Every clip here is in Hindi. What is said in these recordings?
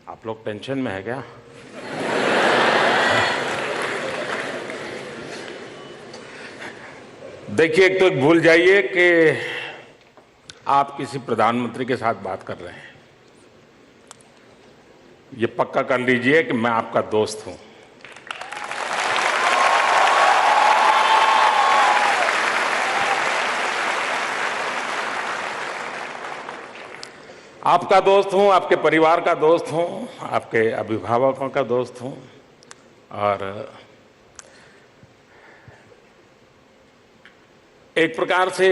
आप लोग टेंशन में है क्या? देखिए, एक तो भूल जाइए कि आप किसी प्रधानमंत्री के साथ बात कर रहे हैं। ये पक्का कर लीजिए कि मैं आपका दोस्त हूं। आपका दोस्त हूं, आपके परिवार का दोस्त हूं, आपके अभिभावकों का दोस्त हूं। और एक प्रकार से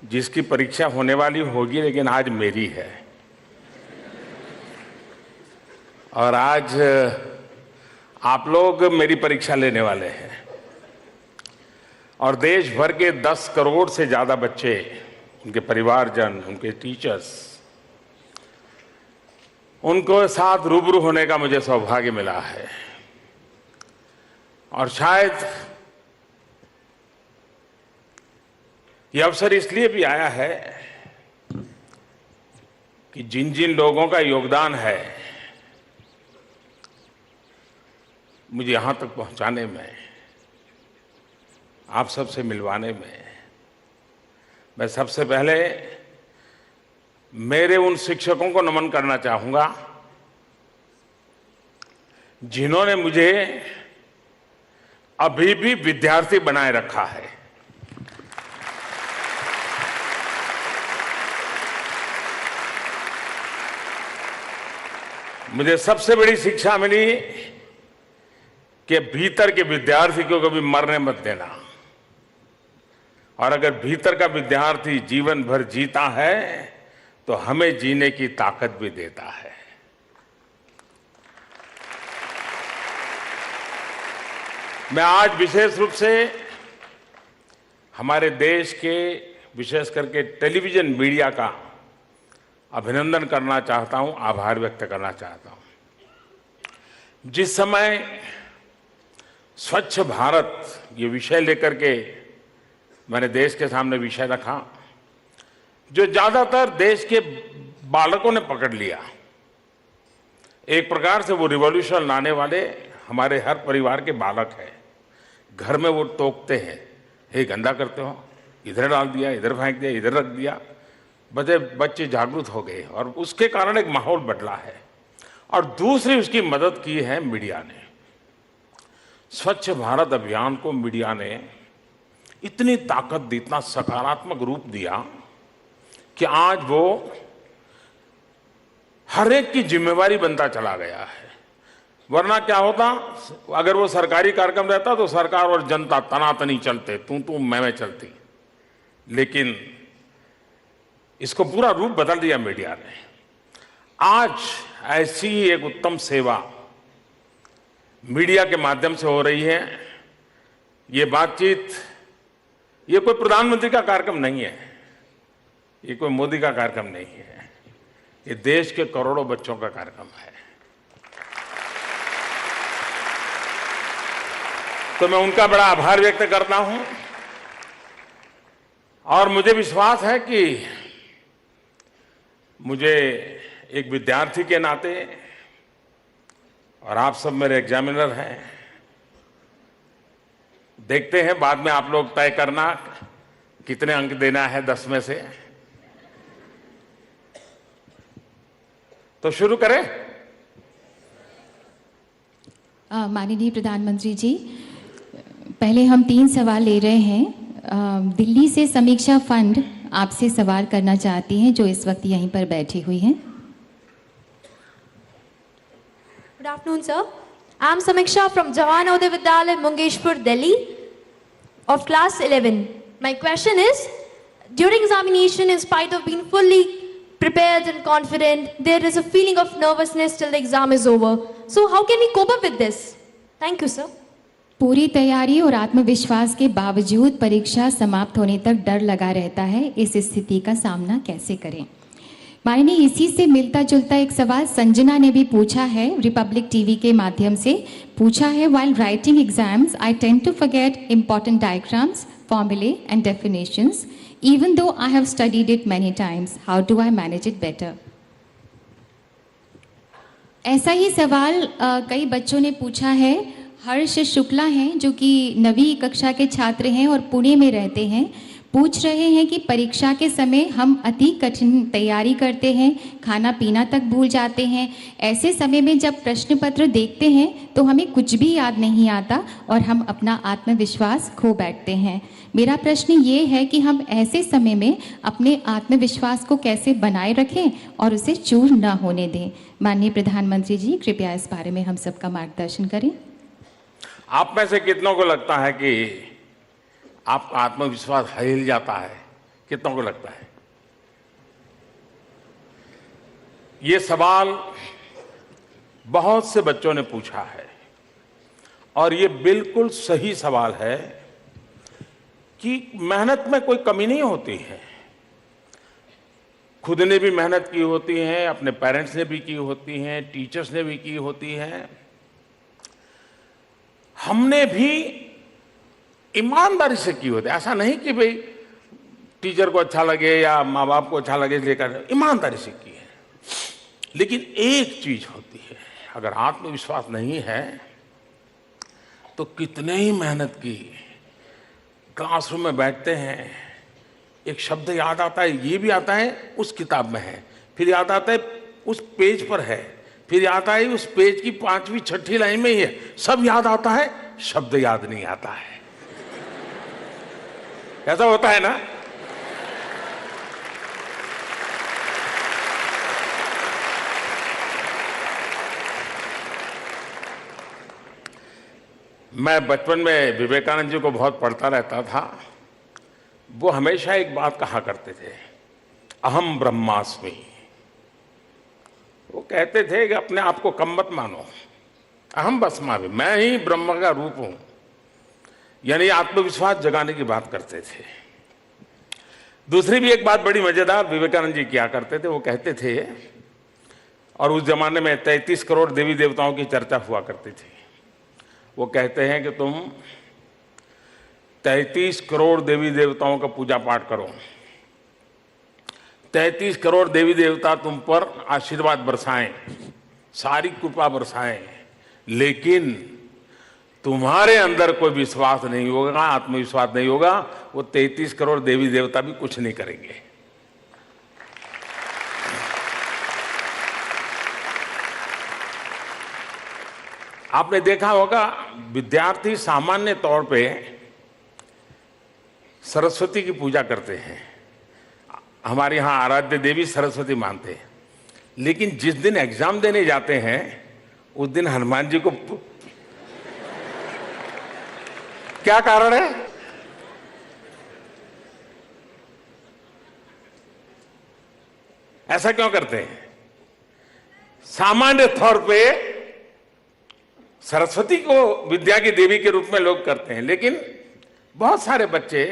जिसकी परीक्षा होने वाली होगी, लेकिन आज मेरी है। और आज आप लोग मेरी परीक्षा लेने वाले हैं। और देश भर के 10 करोड़ से ज्यादा बच्चे, उनके परिवारजन, उनके टीचर्स, उनको साथ रूबरू होने का मुझे सौभाग्य मिला है। और शायद ये अवसर इसलिए भी आया है कि जिन जिन लोगों का योगदान है मुझे यहां तक पहुंचाने में, आप सबसे मिलवाने में, मैं सबसे पहले मेरे उन शिक्षकों को नमन करना चाहूंगा जिन्होंने मुझे अभी भी विद्यार्थी बनाए रखा है। मुझे सबसे बड़ी शिक्षा मिली कि भीतर के विद्यार्थी को कभी मरने मत देना। और अगर भीतर का विद्यार्थी जीवन भर जीता है तो हमें जीने की ताकत भी देता है। मैं आज विशेष रूप से हमारे देश के, विशेष करके टेलीविजन मीडिया का अभिनंदन करना चाहता हूं, आभार व्यक्त करना चाहता हूं। जिस समय स्वच्छ भारत ये विषय लेकर के मैंने देश के सामने विषय रखा, जो ज्यादातर देश के बालकों ने पकड़ लिया। एक प्रकार से वो रिवॉल्यूशन लाने वाले हमारे हर परिवार के बालक हैं। घर में वो टोकते हैं, हे गंदा करते हो, इधर डाल दिया, इधर फेंक दिया, इधर रख दिया। बच्चे जागरूक हो गए और उसके कारण एक माहौल बदला है। और दूसरी उसकी मदद की है मीडिया ने। स्वच्छ भारत अभियान को मीडिया ने इतनी ताकत दी, इतना सकारात्मक रूप दिया कि आज वो हर एक की जिम्मेवारी बनता चला गया है। वरना क्या होता, अगर वो सरकारी कार्यक्रम रहता तो सरकार और जनता तनातनी चलते, तू मैं चलती। लेकिन इसको पूरा रूप बदल दिया मीडिया ने। आज ऐसी ही एक उत्तम सेवा मीडिया के माध्यम से हो रही है। ये बातचीत, ये कोई प्रधानमंत्री का कार्यक्रम नहीं है, ये कोई मोदी का कार्यक्रम नहीं है, ये देश के करोड़ों बच्चों का कार्यक्रम है। तो मैं उनका बड़ा आभार व्यक्त करता हूं। और मुझे विश्वास है कि मुझे एक विद्यार्थी के नाते, और आप सब मेरे एग्जामिनर हैं, देखते हैं बाद में आप लोग तय करना कितने अंक देना है 10 में से। तो शुरू करें। माननीय प्रधानमंत्री जी, पहले हम 3 सवाल ले रहे हैं। दिल्ली से समीक्षा फंड आपसे सवाल करना चाहती हैं, जो इस वक्त यहीं पर बैठी हुई हैं। Good afternoon, sir. I'm Samiksha from Jawan Navodaya Vidyalaya, Mungeshpur, Delhi, of class 11. My question is, during examination, in spite of being fully prepared and confident, there is a feeling of nervousness till the exam is over. So how can we cope up with this? Thank you, sir. पूरी तैयारी और आत्मविश्वास के बावजूद परीक्षा समाप्त होने तक डर लगा रहता है। इस स्थिति का सामना कैसे करें? माननीय, इसी से मिलता जुलता एक सवाल संजना ने भी पूछा है, रिपब्लिक टीवी के माध्यम से पूछा है। While writing exams, I tend to forget important diagrams, formulae and definitions, even though I have studied it many times. How do I manage it better? ऐसा ही सवाल कई बच्चों ने पूछा है। हर्ष शुक्ला हैं जो कि 9वीं कक्षा के छात्र हैं और पुणे में रहते हैं। पूछ रहे हैं कि परीक्षा के समय हम अति कठिन तैयारी करते हैं, खाना पीना तक भूल जाते हैं। ऐसे समय में जब प्रश्न पत्र देखते हैं तो हमें कुछ भी याद नहीं आता और हम अपना आत्मविश्वास खो बैठते हैं। मेरा प्रश्न ये है कि हम ऐसे समय में अपने आत्मविश्वास को कैसे बनाए रखें और उसे चूर न होने दें। माननीय प्रधानमंत्री जी, कृपया इस बारे में हम सबका मार्गदर्शन करें। आप में से कितनों को लगता है कि आपका आत्मविश्वास हिल जाता है? कितनों को लगता है? ये सवाल बहुत से बच्चों ने पूछा है और ये बिल्कुल सही सवाल है कि मेहनत में कोई कमी नहीं होती है। खुद ने भी मेहनत की होती है, अपने पेरेंट्स ने भी की होती है, टीचर्स ने भी की होती है, हमने भी ईमानदारी से की होती है। ऐसा नहीं कि भाई टीचर को अच्छा लगे या माँ बाप को अच्छा लगे इसलिए कर, ईमानदारी से की है। लेकिन एक चीज होती है, अगर आत्मविश्वास नहीं है तो कितने ही मेहनत की, क्लासरूम में बैठते हैं, एक शब्द याद आता है, ये भी आता है उस किताब में है, फिर याद आता है उस पेज पर है, फिर याद आता है उस पेज की 5वीं 6ठी लाइन में ही है, सब याद आता है, शब्द याद नहीं आता है। ऐसा होता है ना? मैं बचपन में विवेकानंद जी को बहुत पढ़ता रहता था। वो हमेशा एक बात कहा करते थे, अहम ब्रह्मास्मि। वो कहते थे कि अपने आप को कम मत मानो, अहम ब्रह्मास्मि, मैं ही ब्रह्म का रूप हूं। यानी आत्मविश्वास जगाने की बात करते थे। दूसरी भी एक बात बड़ी मजेदार विवेकानंद जी किया करते थे। वो कहते थे, और उस जमाने में 33 करोड़ देवी देवताओं की चर्चा हुआ करती थी। वो कहते हैं कि तुम 33 करोड़ देवी देवताओं का पूजा पाठ करो, 33 करोड़ देवी देवता तुम पर आशीर्वाद बरसाएं, सारी कृपा बरसाएं, लेकिन तुम्हारे अंदर कोई विश्वास नहीं होगा, आत्मविश्वास नहीं होगा, वो 33 करोड़ देवी देवता भी कुछ नहीं करेंगे। आपने देखा होगा विद्यार्थी सामान्य तौर पे सरस्वती की पूजा करते हैं। हमारे यहाँ आराध्य देवी सरस्वती मानते हैं, लेकिन जिस दिन एग्जाम देने जाते हैं उस दिन हनुमान जी को, क्या कारण है? ऐसा क्यों करते हैं? सामान्य तौर पे सरस्वती को विद्या की देवी के रूप में लोग करते हैं, लेकिन बहुत सारे बच्चे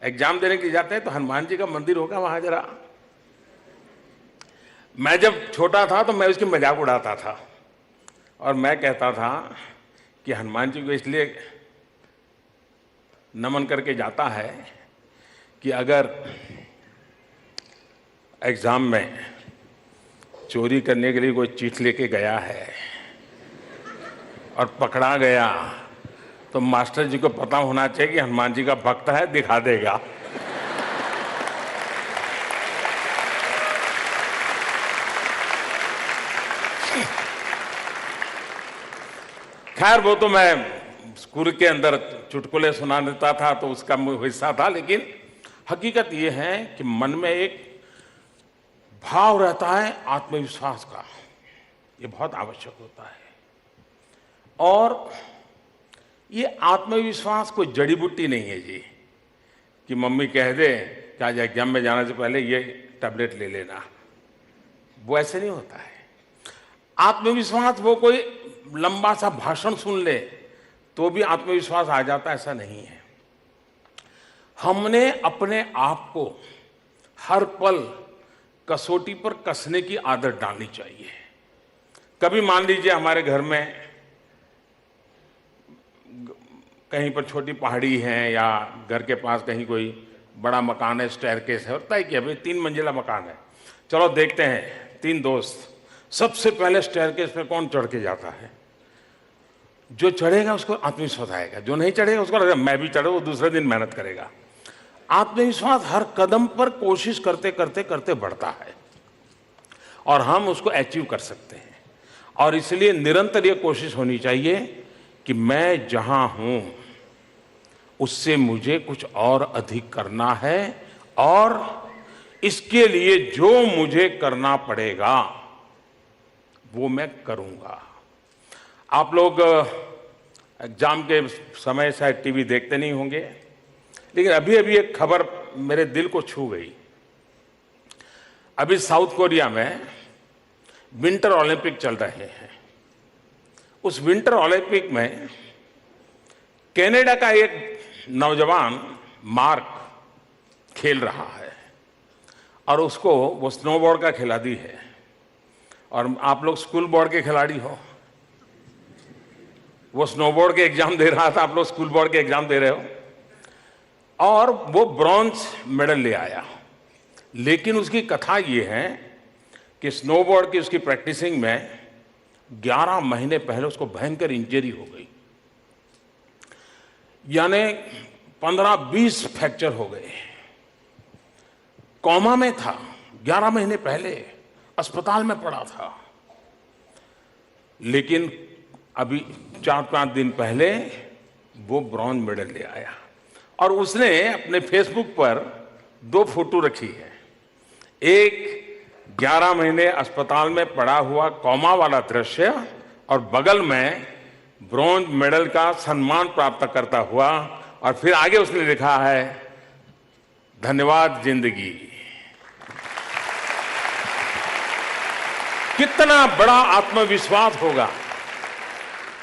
एग्जाम देने के लिए जाते हैं तो हनुमान जी का मंदिर होगा वहां जरा। मैं जब छोटा था तो मैं उसकी मजाक उड़ाता था और मैं कहता था कि हनुमान जी को इसलिए नमन करके जाता है कि अगर एग्जाम में चोरी करने के लिए कोई चीट लेके गया है और पकड़ा गया तो मास्टर जी को पता होना चाहिए कि हनुमान जी का भक्त है, दिखा देगा। खैर वो तो मैं स्कूल के अंदर चुटकुले सुना देता था तो उसका हिस्सा था, लेकिन हकीकत ये है कि मन में एक भाव रहता है आत्मविश्वास का, ये बहुत आवश्यक होता है। और ये आत्मविश्वास कोई जड़ी बूटी नहीं है जी कि मम्मी कह दे कि आज एग्जाम में जाने से पहले ये टैबलेट ले लेना, वो ऐसे नहीं होता है। आत्मविश्वास वो कोई लंबा सा भाषण सुन ले तो भी आत्मविश्वास आ जाता, ऐसा नहीं है। हमने अपने आप को हर पल कसौटी पर कसने की आदत डालनी चाहिए। कभी मान लीजिए हमारे घर में कहीं पर छोटी पहाड़ी है या घर के पास कहीं कोई बड़ा मकान है, स्टेयरकेस है, और तय किया भाई 3 मंजिला मकान है, चलो देखते हैं। 3 दोस्त सबसे पहले स्टेयरकेस पे कौन चढ़ के जाता है? जो चढ़ेगा उसको आत्मविश्वास आएगा, जो नहीं चढ़ेगा उसको लगेगा मैं भी चढ़ूं, वो दूसरे दिन मेहनत करेगा। आत्मविश्वास हर कदम पर कोशिश करते करते करते बढ़ता है और हम उसको अचीव कर सकते हैं। और इसलिए निरंतर ये कोशिश होनी चाहिए कि मैं जहां हूं उससे मुझे कुछ और अधिक करना है और इसके लिए जो मुझे करना पड़ेगा वो मैं करूंगा। आप लोग एग्जाम के समय शायद टीवी देखते नहीं होंगे, लेकिन अभी अभी एक खबर मेरे दिल को छू गई। अभी साउथ कोरिया में विंटर ओलंपिक चल रहे हैं। उस विंटर ओलंपिक में कनाडा का एक नौजवान मार्क खेल रहा है और उसको वो स्नोबोर्ड का खिलाड़ी है। और आप लोग स्कूल बोर्ड के खिलाड़ी हो, वो स्नोबोर्ड के एग्जाम दे रहा था, आप लोग स्कूल बोर्ड के एग्जाम दे रहे हो, और वो ब्रॉन्ज मेडल ले आया। लेकिन उसकी कथा ये है कि स्नोबोर्ड की उसकी प्रैक्टिसिंग में 11 महीने पहले उसको भयंकर इंजरी हो गई, यानी 15-20 फ्रैक्चर हो गए। कोमा में था, 11 महीने पहले अस्पताल में पड़ा था। लेकिन अभी 4-5 दिन पहले वो ब्रॉन्ज मेडल ले आया और उसने अपने फेसबुक पर 2 फोटो रखी है। एक 11 महीने अस्पताल में पड़ा हुआ कोमा वाला दृश्य और बगल में ब्रॉन्ज मेडल का सम्मान प्राप्त करता हुआ, और फिर आगे उसने लिखा है धन्यवाद जिंदगी। कितना बड़ा आत्मविश्वास होगा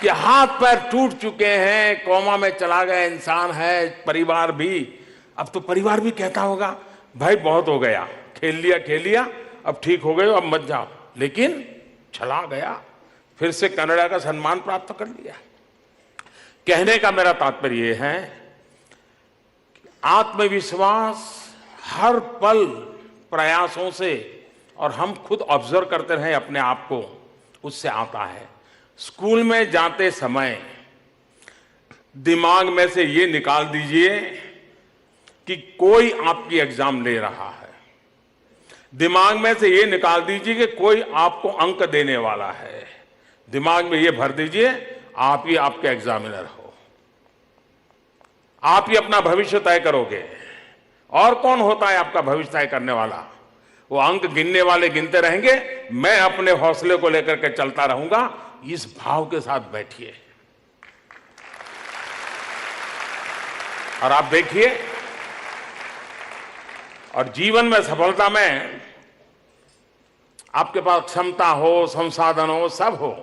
कि हाथ पैर टूट चुके हैं, कोमा में चला गया इंसान है, परिवार भी, अब तो परिवार भी कहता होगा भाई बहुत हो गया, खेल लिया, अब ठीक हो गए, अब मत जाओ। लेकिन चला गया, फिर से कनाडा का सम्मान प्राप्त कर लिया। कहने का मेरा तात्पर्य यह है कि आत्मविश्वास हर पल प्रयासों से, और हम खुद ऑब्जर्व करते रहे अपने आप को, उससे आता है। स्कूल में जाते समय दिमाग में से ये निकाल दीजिए कि कोई आपकी एग्जाम ले रहा है, दिमाग में से ये निकाल दीजिए कि कोई आपको अंक देने वाला है, दिमाग में ये भर दीजिए आप ही आपके एग्जामिनर हो, आप ही अपना भविष्य तय करोगे। और कौन होता है आपका भविष्य तय करने वाला? वो अंक गिनने वाले गिनते रहेंगे, मैं अपने हौसले को लेकर के चलता रहूंगा। इस भाव के साथ बैठिए और आप देखिए, और जीवन में सफलता में आपके पास क्षमता हो, संसाधन हो, सब हो,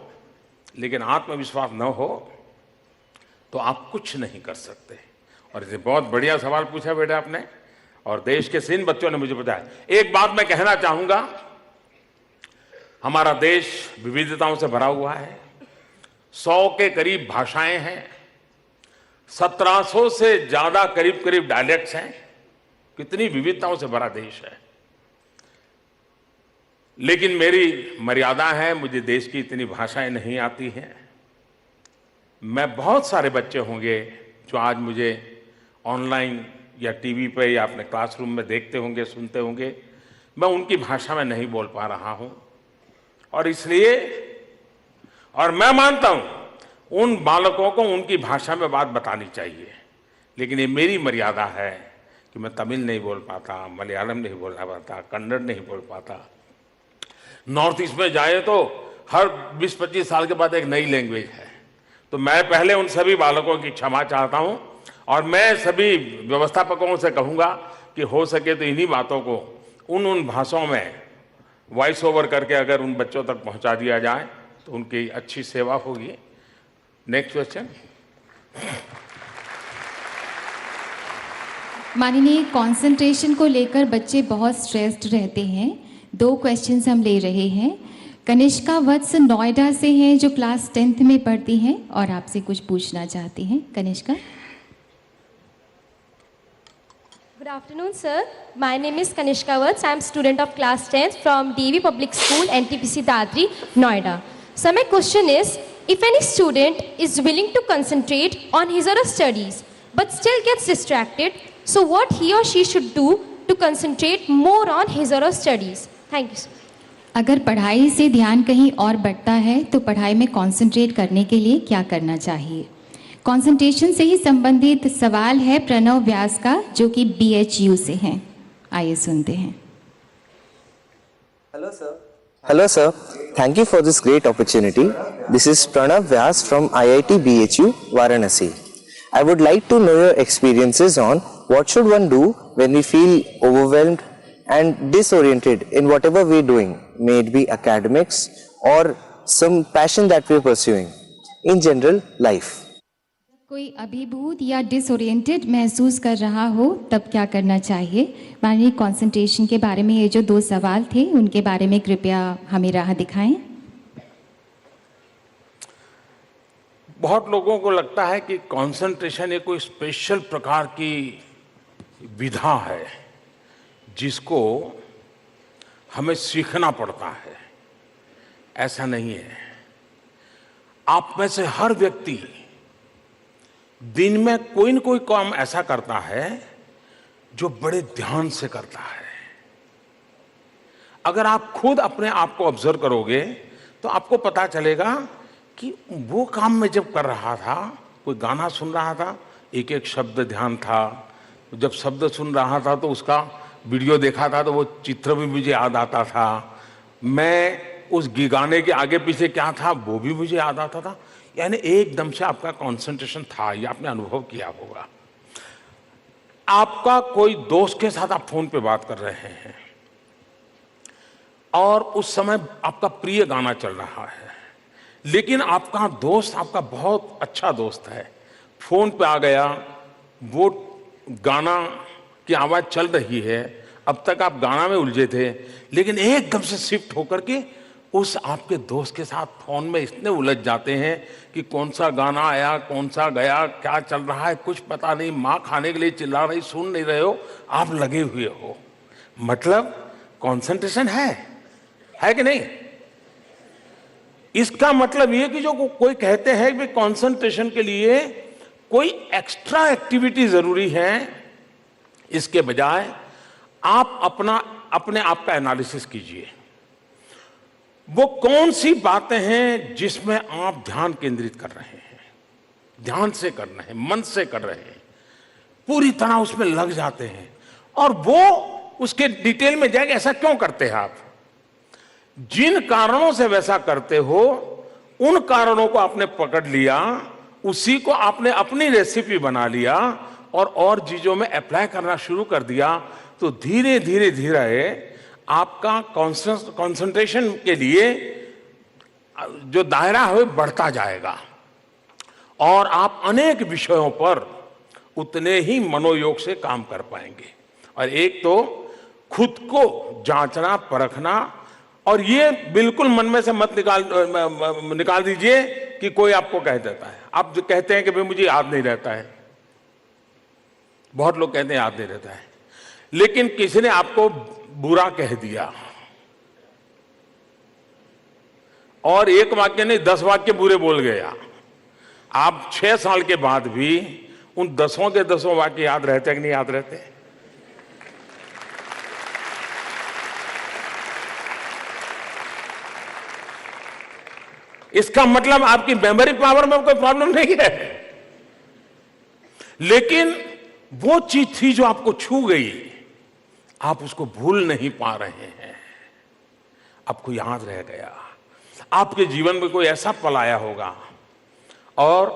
लेकिन आत्मविश्वास न हो तो आप कुछ नहीं कर सकते। और इसे बहुत बढ़िया सवाल पूछा बेटा आपने, और देश के सिन बच्चों ने मुझे बताया। एक बात मैं कहना चाहूंगा, हमारा देश विविधताओं से भरा हुआ है, 100 के करीब भाषाएं हैं, 1700 से ज्यादा करीब डायलेक्ट्स हैं। कितनी विविधताओं से भरा देश है। लेकिन मेरी मर्यादा है, मुझे देश की इतनी भाषाएं नहीं आती हैं। मैं बहुत सारे बच्चे होंगे जो आज मुझे ऑनलाइन या टीवी पे या अपने क्लासरूम में देखते होंगे, सुनते होंगे, मैं उनकी भाषा में नहीं बोल पा रहा हूं। और इसलिए, और मैं मानता हूं उन बालकों को उनकी भाषा में बात बतानी चाहिए, लेकिन ये मेरी मर्यादा है कि मैं तमिल नहीं बोल पाता, मलयालम नहीं बोल पाता, कन्नड़ नहीं बोल पाता। नॉर्थ ईस्ट में जाए तो हर 20-25 साल के बाद एक नई लैंग्वेज है। तो मैं पहले उन सभी बालकों की क्षमा चाहता हूं, और मैं सभी व्यवस्थापकों से कहूंगा कि हो सके तो इन्हीं बातों को उन भाषाओं में वॉइस ओवर करके अगर उन बच्चों तक पहुंचा दिया जाए तो उनकी अच्छी सेवा होगी। Next question. माननीय, कंसंट्रेशन को लेकर बच्चे बहुत स्ट्रेस्ड रहते हैं। 2 क्वेश्चंस हम ले रहे हैं। कनिष्का वत्स नोएडा से हैं, जो क्लास 10th में पढ़ती हैं और आपसे कुछ पूछना चाहती हैं। Kanishka. Good Good afternoon, sir. My name is Kanishka Vats. I am student of class 10th from DV Public School, NTPC Dadri, Noida. So my question is, if any student is willing to concentrate on his or her studies, but still gets distracted, so what he or she should do to concentrate more on his or her studies? Thank you, sir. अगर पढ़ाई से ध्यान कहीं और बढ़ता है तो पढ़ाई में कंसंट्रेट करने के लिए क्या करना चाहिए? कंसंट्रेशन से ही संबंधित सवाल है प्रणव व्यास का, जो कि BHU से हैं। आइए सुनते हैं। Hello sir, thank you for this great opportunity. This is Pranav Vyas from IIT BHU, Varanasi. I would like to know your experiences on what should one do when we feel overwhelmed and disoriented in whatever we're doing, may it be academics or some passion that we're pursuing. In general, life. कोई अभिभूत या डिसओरिएंटेड महसूस कर रहा हो तब क्या करना चाहिए? माननीय कंसंट्रेशन के बारे में ये जो 2 सवाल थे उनके बारे में कृपया हमें राह दिखाएं। बहुत लोगों को लगता है कि कंसंट्रेशन एक कोई स्पेशल प्रकार की विधा है जिसको हमें सीखना पड़ता है। ऐसा नहीं है। आप में से हर व्यक्ति दिन में कोई न कोई काम ऐसा करता है जो बड़े ध्यान से करता है। अगर आप खुद अपने आप को ऑब्जर्व करोगे तो आपको पता चलेगा कि वो काम मैं जब कर रहा था, कोई गाना सुन रहा था, एक एक शब्द ध्यान था। जब शब्द सुन रहा था तो उसका वीडियो देखा था तो वो चित्र भी मुझे याद आता था। मैं उस गाने के आगे पीछे क्या था वो भी मुझे याद आता था। यानी एकदम से आपका कंसंट्रेशन था, ये आपने अनुभव किया होगा। आपका कोई दोस्त के साथ आप फोन पे बात कर रहे हैं और उस समय आपका प्रिय गाना चल रहा है, लेकिन आपका दोस्त आपका बहुत अच्छा दोस्त है, फोन पे आ गया, वो गाना की आवाज चल रही है, अब तक आप गाना में उलझे थे, लेकिन एकदम से शिफ्ट होकर के उस आपके दोस्त के साथ फोन में इतने उलझ जाते हैं कि कौन सा गाना आया, कौन सा गया, क्या चल रहा है कुछ पता नहीं। माँ खाने के लिए चिल्ला रही, सुन नहीं रहे हो, आप लगे हुए हो। मतलब कंसंट्रेशन है कि नहीं? इसका मतलब ये कि जो कोई कहते हैं कि कंसंट्रेशन के लिए कोई एक्स्ट्रा एक्टिविटी जरूरी है, इसके बजाय आप अपने आप का एनालिसिस कीजिए। वो कौन सी बातें हैं जिसमें आप ध्यान केंद्रित कर रहे हैं, ध्यान से कर रहे हैं, मन से कर रहे हैं, पूरी तरह उसमें लग जाते हैं और वो उसके डिटेल में जाएगा। ऐसा क्यों करते हैं आप? जिन कारणों से वैसा करते हो उन कारणों को आपने पकड़ लिया, उसी को आपने अपनी रेसिपी बना लिया और चीजों में अप्लाई करना शुरू कर दिया, तो धीरे धीरे आपका कंसंट्रेशन के लिए जो दायरा है बढ़ता जाएगा और आप अनेक विषयों पर उतने ही मनोयोग से काम कर पाएंगे। और एक तो खुद को जांचना परखना, और ये बिल्कुल मन में से मत निकाल दीजिए कि कोई आपको कह देता है। आप जो कहते हैं कि भाई मुझे याद नहीं रहता है, बहुत लोग कहते हैं याद नहीं रहता है, लेकिन किसी ने आपको बुरा कह दिया और एक वाक्य नहीं 10 वाक्य बुरे बोल गया, आप 6 साल के बाद भी उन 10 के 10 वाक्य याद रहते कि नहीं याद रहते? इसका मतलब आपकी मेमोरी पावर में कोई प्रॉब्लम नहीं है, लेकिन वो चीज थी जो आपको छू गई, आप उसको भूल नहीं पा रहे हैं, आपको याद रह गया। आपके जीवन में कोई ऐसा पल आया होगा और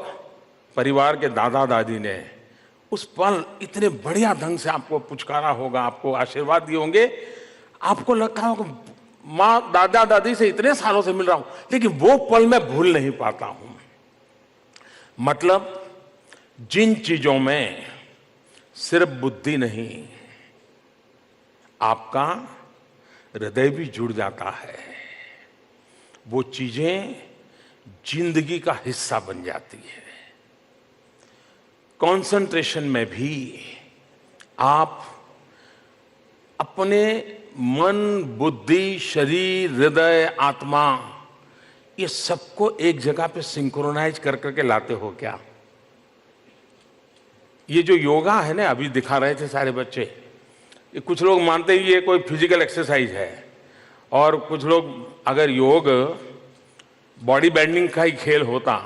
परिवार के दादा दादी ने उस पल इतने बढ़िया ढंग से आपको पुचकारा होगा, आपको आशीर्वाद दिए होंगे, आपको लगता होगा माँ दादा दादी से इतने सालों से मिल रहा हूं, लेकिन वो पल मैं भूल नहीं पाता हूं। मतलब जिन चीजों में सिर्फ बुद्धि नहीं, आपका हृदय भी जुड़ जाता है, वो चीजें जिंदगी का हिस्सा बन जाती है। कंसंट्रेशन में भी आप अपने मन, बुद्धि, शरीर, हृदय, आत्मा, ये सबको एक जगह पे सिंक्रोनाइज कर करके लाते हो क्या? ये जो योगा है ना, अभी दिखा रहे थे सारे बच्चे, ये कुछ लोग मानते हैं ये कोई फिजिकल एक्सरसाइज है, और कुछ लोग अगर योग बॉडी बैंडिंग का ही खेल होता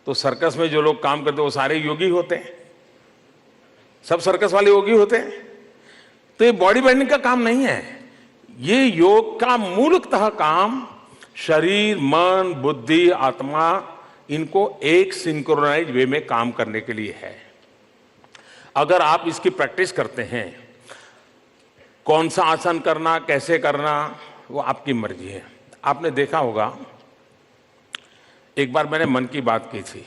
तो सर्कस में जो लोग काम करते वो सारे योगी होते हैं, सब सर्कस वाले योगी होते हैं। तो ये बॉडी बैंडिंग का काम नहीं है, ये योग का मूलतः काम शरीर, मन, बुद्धि, आत्मा, इनको एक सिंक्रोनाइज वे में काम करने के लिए है। अगर आप इसकी प्रैक्टिस करते हैं, कौन सा आसन करना, कैसे करना, वो आपकी मर्जी है। आपने देखा होगा, एक बार मैंने मन की बात की थी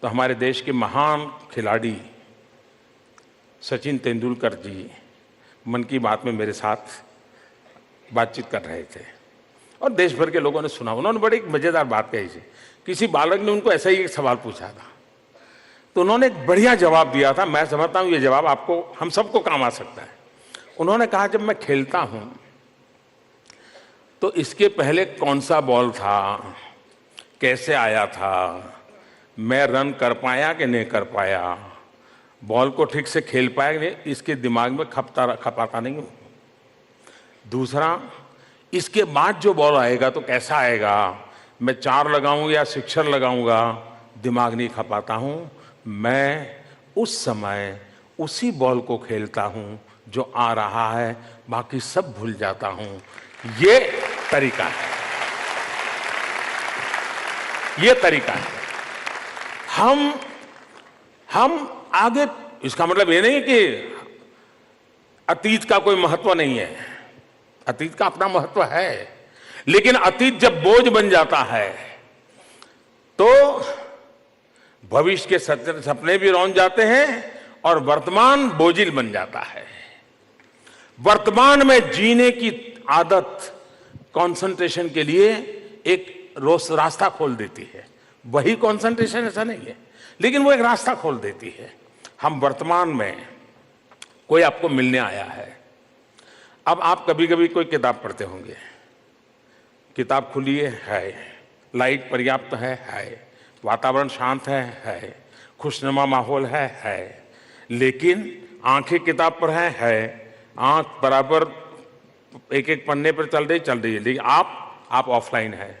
तो हमारे देश के महान खिलाड़ी सचिन तेंदुलकर जी मन की बात में मेरे साथ बातचीत कर रहे थे और देश भर के लोगों ने सुना। उन्होंने बड़ी मजेदार बात कही थी। किसी बालक ने उनको ऐसा ही एक सवाल पूछा था, तो उन्होंने एक बढ़िया जवाब दिया था। मैं समझता हूं ये जवाब आपको, हम सबको काम आ सकता है। उन्होंने कहा, जब मैं खेलता हूं तो इसके पहले कौन सा बॉल था, कैसे आया था, मैं रन कर पाया कि नहीं कर पाया, बॉल को ठीक से खेल पाया कि नहीं, इसके दिमाग में खपाता नहीं हूं। दूसरा, इसके बाद जो बॉल आएगा तो कैसा आएगा, मैं 4 लगाऊं या सिक्सर लगाऊंगा, दिमाग नहीं खपाता हूं। मैं उस समय उसी बॉल को खेलता हूं जो आ रहा है, बाकी सब भूल जाता हूं। ये तरीका है, ये तरीका है। हम आगे, इसका मतलब ये नहीं कि अतीत का कोई महत्व नहीं है, अतीत का अपना महत्व है, लेकिन अतीत जब बोझ बन जाता है तो भविष्य के सपने भी रौंद जाते हैं और वर्तमान बोझिल बन जाता है। वर्तमान में जीने की आदत कंसंट्रेशन के लिए एक रास्ता खोल देती है। वही कंसंट्रेशन ऐसा नहीं है, लेकिन वो एक रास्ता खोल देती है। हम वर्तमान में, कोई आपको मिलने आया है, अब आप कभी कभी कोई किताब पढ़ते होंगे, किताब खुली है, लाइट पर्याप्त है, वातावरण शांत है, खुशनुमा माहौल है, लेकिन आंखें किताब पर है, आंख बराबर एक एक पन्ने पर चल रही है, लेकिन आप ऑफलाइन है।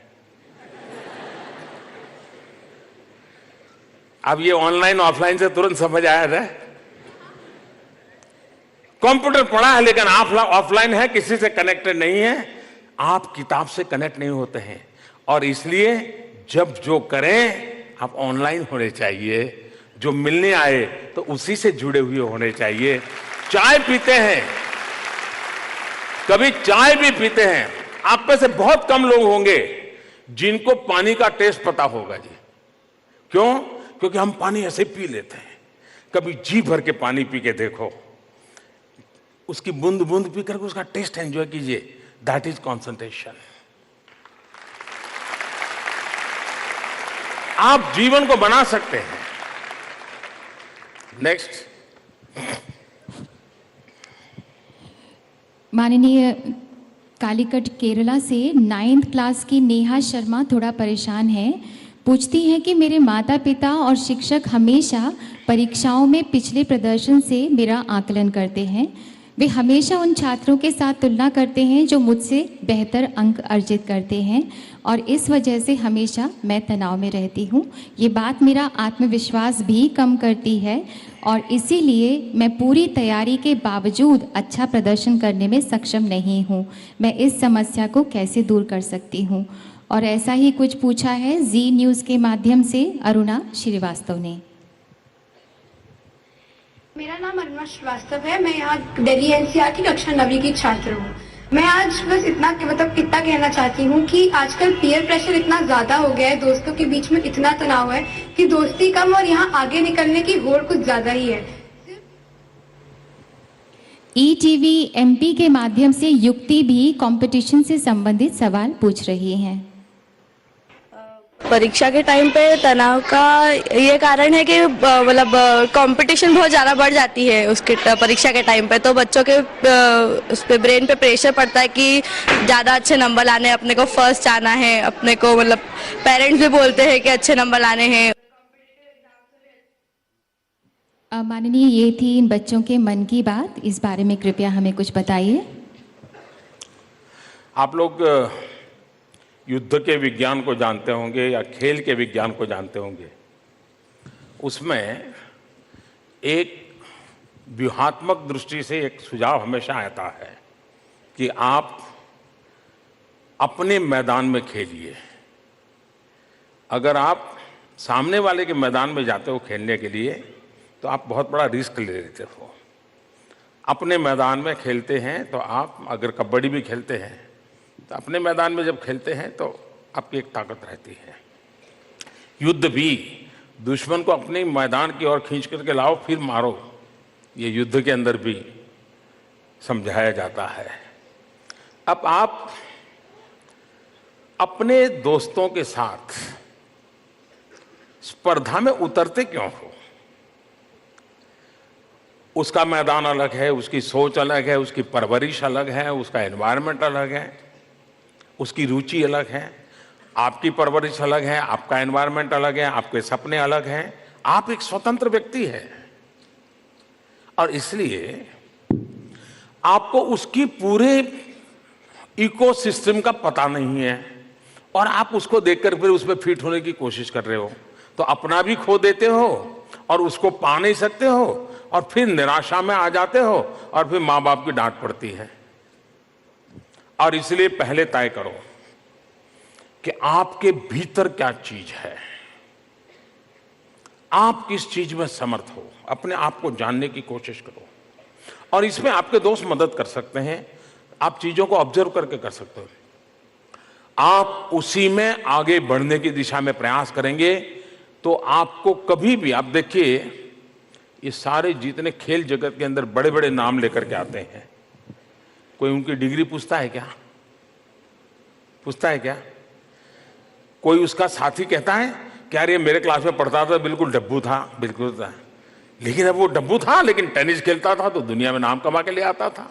अब ये ऑनलाइन ऑफलाइन से तुरंत समझ आया है। कंप्यूटर पढ़ा है लेकिन आप ऑफलाइन है, किसी से कनेक्टेड नहीं है, आप किताब से कनेक्ट नहीं होते हैं। और इसलिए जब जो करें आप ऑनलाइन होने चाहिए, जो मिलने आए तो उसी से जुड़े हुए होने चाहिए। चाय पीते हैं, कभी चाय भी पीते हैं, आप में से बहुत कम लोग होंगे जिनको पानी का टेस्ट पता होगा जी। क्यों? क्योंकि हम पानी ऐसे पी लेते हैं। कभी जी भर के पानी पी के देखो, उसकी बूंद बूंद पी करके उसका टेस्ट एंजॉय कीजिए। That is concentration. आप जीवन को बना सकते हैं। नेक्स्ट। माननीय कालीकट केरला से 9th क्लास की नेहा शर्मा थोड़ा परेशान है। पूछती हैं कि मेरे माता पिता और शिक्षक हमेशा परीक्षाओं में पिछले प्रदर्शन से मेरा आकलन करते हैं। वे हमेशा उन छात्रों के साथ तुलना करते हैं जो मुझसे बेहतर अंक अर्जित करते हैं और इस वजह से हमेशा मैं तनाव में रहती हूँ। ये बात मेरा आत्मविश्वास भी कम करती है और इसीलिए मैं पूरी तैयारी के बावजूद अच्छा प्रदर्शन करने में सक्षम नहीं हूँ। मैं इस समस्या को कैसे दूर कर सकती हूँ? और ऐसा ही कुछ पूछा है जी न्यूज़ के माध्यम से अरुणा श्रीवास्तव ने। मेरा नाम अरुणा श्रीवास्तव है। मैं यहाँ दिल्ली एनसीआर की कक्षा 9वीं की छात्र हूँ। मैं आज बस इतना कहना चाहती हूँ कि आजकल पीयर प्रेशर इतना ज्यादा हो गया है, दोस्तों के बीच में इतना तनाव है कि दोस्ती कम और यहाँ आगे निकलने की होड़ कुछ ज्यादा ही है। ETV MP के माध्यम से युक्ति भी कंपटीशन से संबंधित सवाल पूछ रही हैं। परीक्षा के टाइम पे तनाव का ये कारण है कि मतलब कंपटीशन बहुत ज़्यादा बढ़ जाती है उसके परीक्षा के टाइम पे, तो बच्चों के उस पे ब्रेन पे प्रेशर पड़ता है कि ज़्यादा अच्छे नंबर लाने हैं, अपने को फर्स्ट आना है, अपने को मतलब पेरेंट्स भी बोलते हैं कि अच्छे नंबर लाने हैं। माननीय, ये थी इन बच्चों के मन की बात। इस बारे में कृपया हमें कुछ बताइए। आप लोग युद्ध के विज्ञान को जानते होंगे या खेल के विज्ञान को जानते होंगे। उसमें एक व्यूहात्मक दृष्टि से एक सुझाव हमेशा आता है कि आप अपने मैदान में खेलिए। अगर आप सामने वाले के मैदान में जाते हो खेलने के लिए तो आप बहुत बड़ा रिस्क ले लेते हो। अपने मैदान में खेलते हैं तो आप, अगर कबड्डी भी खेलते हैं तो अपने मैदान में जब खेलते हैं तो आपकी एक ताकत रहती है। युद्ध भी दुश्मन को अपने मैदान की ओर खींच करके लाओ फिर मारो, ये युद्ध के अंदर भी समझाया जाता है। अब आप अपने दोस्तों के साथ स्पर्धा में उतरते क्यों हो? उसका मैदान अलग है, उसकी सोच अलग है, उसकी परवरिश अलग है, उसका एनवायरनमेंट अलग है, उसकी रुचि अलग है, आपकी परवरिश अलग है, आपका एनवायरनमेंट अलग है, आपके सपने अलग हैं। आप एक स्वतंत्र व्यक्ति हैं और इसलिए आपको उसकी पूरे इकोसिस्टम का पता नहीं है और आप उसको देखकर फिर उसमें फिट होने की कोशिश कर रहे हो, तो अपना भी खो देते हो और उसको पा नहीं सकते हो और फिर निराशा में आ जाते हो और फिर माँ बाप की डांट पड़ती है। और इसलिए पहले तय करो कि आपके भीतर क्या चीज है, आप किस चीज में समर्थ हो, अपने आप को जानने की कोशिश करो। और इसमें आपके दोस्त मदद कर सकते हैं, आप चीजों को ऑब्जर्व करके कर सकते हो। आप उसी में आगे बढ़ने की दिशा में प्रयास करेंगे तो आपको कभी भी, आप देखिए ये सारे जितने खेल जगत के अंदर बड़े बड़े नाम लेकर के आते हैं, कोई उनकी डिग्री पूछता है क्या? पूछता है क्या? कोई उसका साथी कहता है कि यार ये मेरे क्लास में पढ़ता था, बिल्कुल डब्बू था, बिल्कुल था, लेकिन अब वो डब्बू था लेकिन टेनिस खेलता था तो दुनिया में नाम कमा के ले आता था।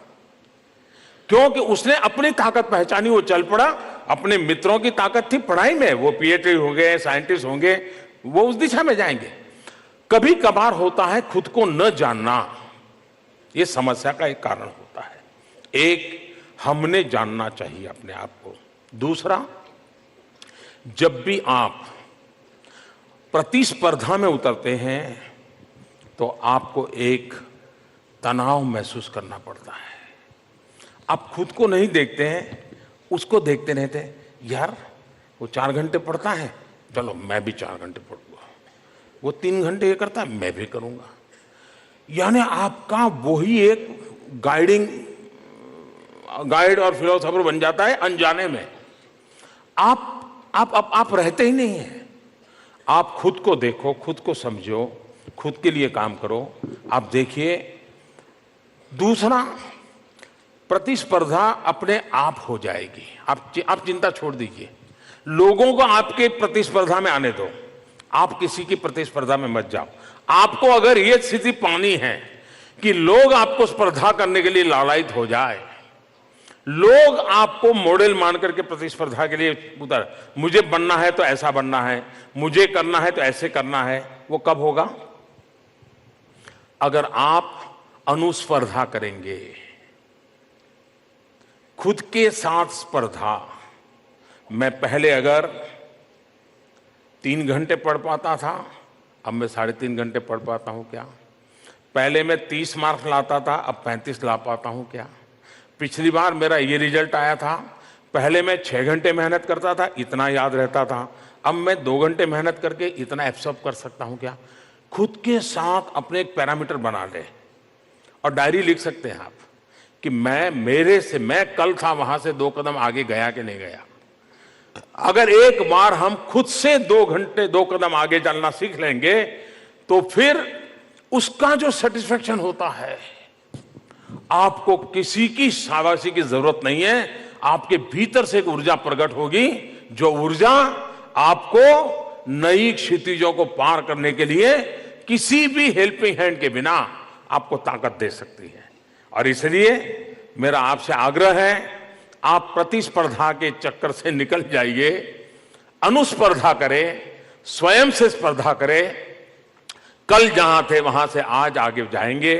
क्योंकि उसने अपनी ताकत पहचानी, वो चल पड़ा। अपने मित्रों की ताकत थी पढ़ाई में, वो पीएचडी हो गए, साइंटिस्ट होंगे, वो उस दिशा में जाएंगे। कभी कभार होता है खुद को न जानना, ये समस्या का एक कारण होता है। एक, हमने जानना चाहिए अपने आप को। दूसरा, जब भी आप प्रतिस्पर्धा में उतरते हैं तो आपको एक तनाव महसूस करना पड़ता है। आप खुद को नहीं देखते हैं, उसको देखते रहते हैं। यार वो 4 घंटे पढ़ता है, चलो मैं भी 4 घंटे पढ़ूंगा। वो 3 घंटे ये करता है, मैं भी करूंगा। यानी आपका वही एक गाइड और फिलोसोफर बन जाता है अनजाने में। आप रहते ही नहीं हैं। आप खुद को देखो, खुद को समझो, खुद के लिए काम करो। आप देखिए। दूसरा, प्रतिस्पर्धा अपने आप हो जाएगी। आप चिंता छोड़ दीजिए, लोगों को आपके प्रतिस्पर्धा में आने दो, आप किसी की प्रतिस्पर्धा में मत जाओ। आपको अगर ये स्थिति पानी है कि लोग आपको स्पर्धा करने के लिए लालायित हो जाए, लोग आपको मॉडल मान करके प्रतिस्पर्धा के लिए उतर, मुझे बनना है तो ऐसा बनना है, मुझे करना है तो ऐसे करना है, वो कब होगा? अगर आप अनुस्पर्धा करेंगे, खुद के साथ स्पर्धा। मैं पहले अगर 3 घंटे पढ़ पाता था, अब मैं 3.5 घंटे पढ़ पाता हूं क्या? पहले मैं 30 मार्क्स लाता था, अब 35 ला पाता हूं क्या? पिछली बार मेरा ये रिजल्ट आया था, पहले मैं 6 घंटे मेहनत करता था, इतना याद रहता था, अब मैं 2 घंटे मेहनत करके इतना एब्सॉर्ब कर सकता हूं क्या? खुद के साथ अपने एक पैरामीटर बना ले और डायरी लिख सकते हैं आप कि मैं कल था वहां से 2 कदम आगे गया कि नहीं गया। अगर एक बार हम खुद से 2 कदम आगे चलना सीख लेंगे तो फिर उसका जो सेटिस्फेक्शन होता है, आपको किसी की शाबाशी की जरूरत नहीं है। आपके भीतर से एक ऊर्जा प्रकट होगी, जो ऊर्जा आपको नई क्षितिजों को पार करने के लिए किसी भी हेल्पिंग हैंड के बिना आपको ताकत दे सकती है। और इसलिए मेरा आपसे आग्रह है, आप प्रतिस्पर्धा के चक्कर से निकल जाइए, अनुस्पर्धा करें, स्वयं से स्पर्धा करें। कल जहां थे वहां से आज आगे जाएंगे।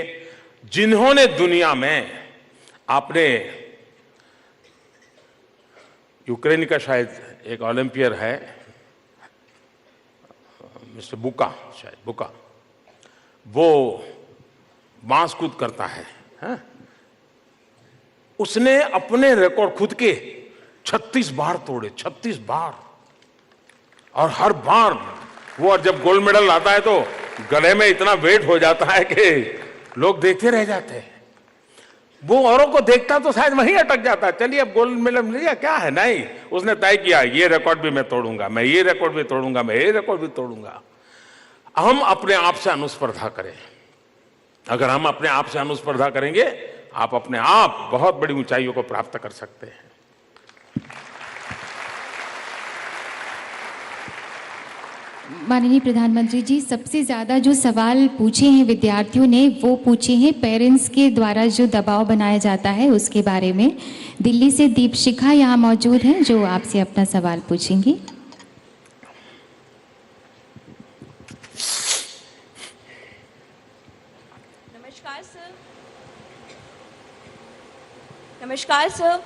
जिन्होंने दुनिया में, आपने यूक्रेन का शायद एक ओलंपियर है, मिस्टर बुका, शायद बुका, वो बांस कूद करता है, हाँ? उसने अपने रिकॉर्ड खुद के 36 बार तोड़े, 36 बार। और हर बार वो जब गोल्ड मेडल लाता है तो गले में इतना वेट हो जाता है कि लोग देखते रह जाते हैं। वो औरों को देखता तो शायद वहीं अटक जाता, चलिए अब गोल्ड मेडल मिल गया, क्या है। नहीं, उसने तय किया ये रिकॉर्ड भी मैं तोड़ूंगा, मैं ये रिकॉर्ड भी तोड़ूंगा, मैं ये रिकॉर्ड भी तोड़ूंगा। हम अपने आप से अनुस्पर्धा करें। अगर हम अपने आप से अनुस्पर्धा करेंगे, आप अपने आप बहुत बड़ी ऊंचाइयों को प्राप्त कर सकते हैं। माननीय प्रधानमंत्री जी, सबसे ज़्यादा जो सवाल पूछे हैं विद्यार्थियों ने, वो पूछे हैं पेरेंट्स के द्वारा जो दबाव बनाया जाता है उसके बारे में। दिल्ली से दीपशिखा यहाँ मौजूद हैं जो आपसे अपना सवाल पूछेंगी। नमस्कार सर,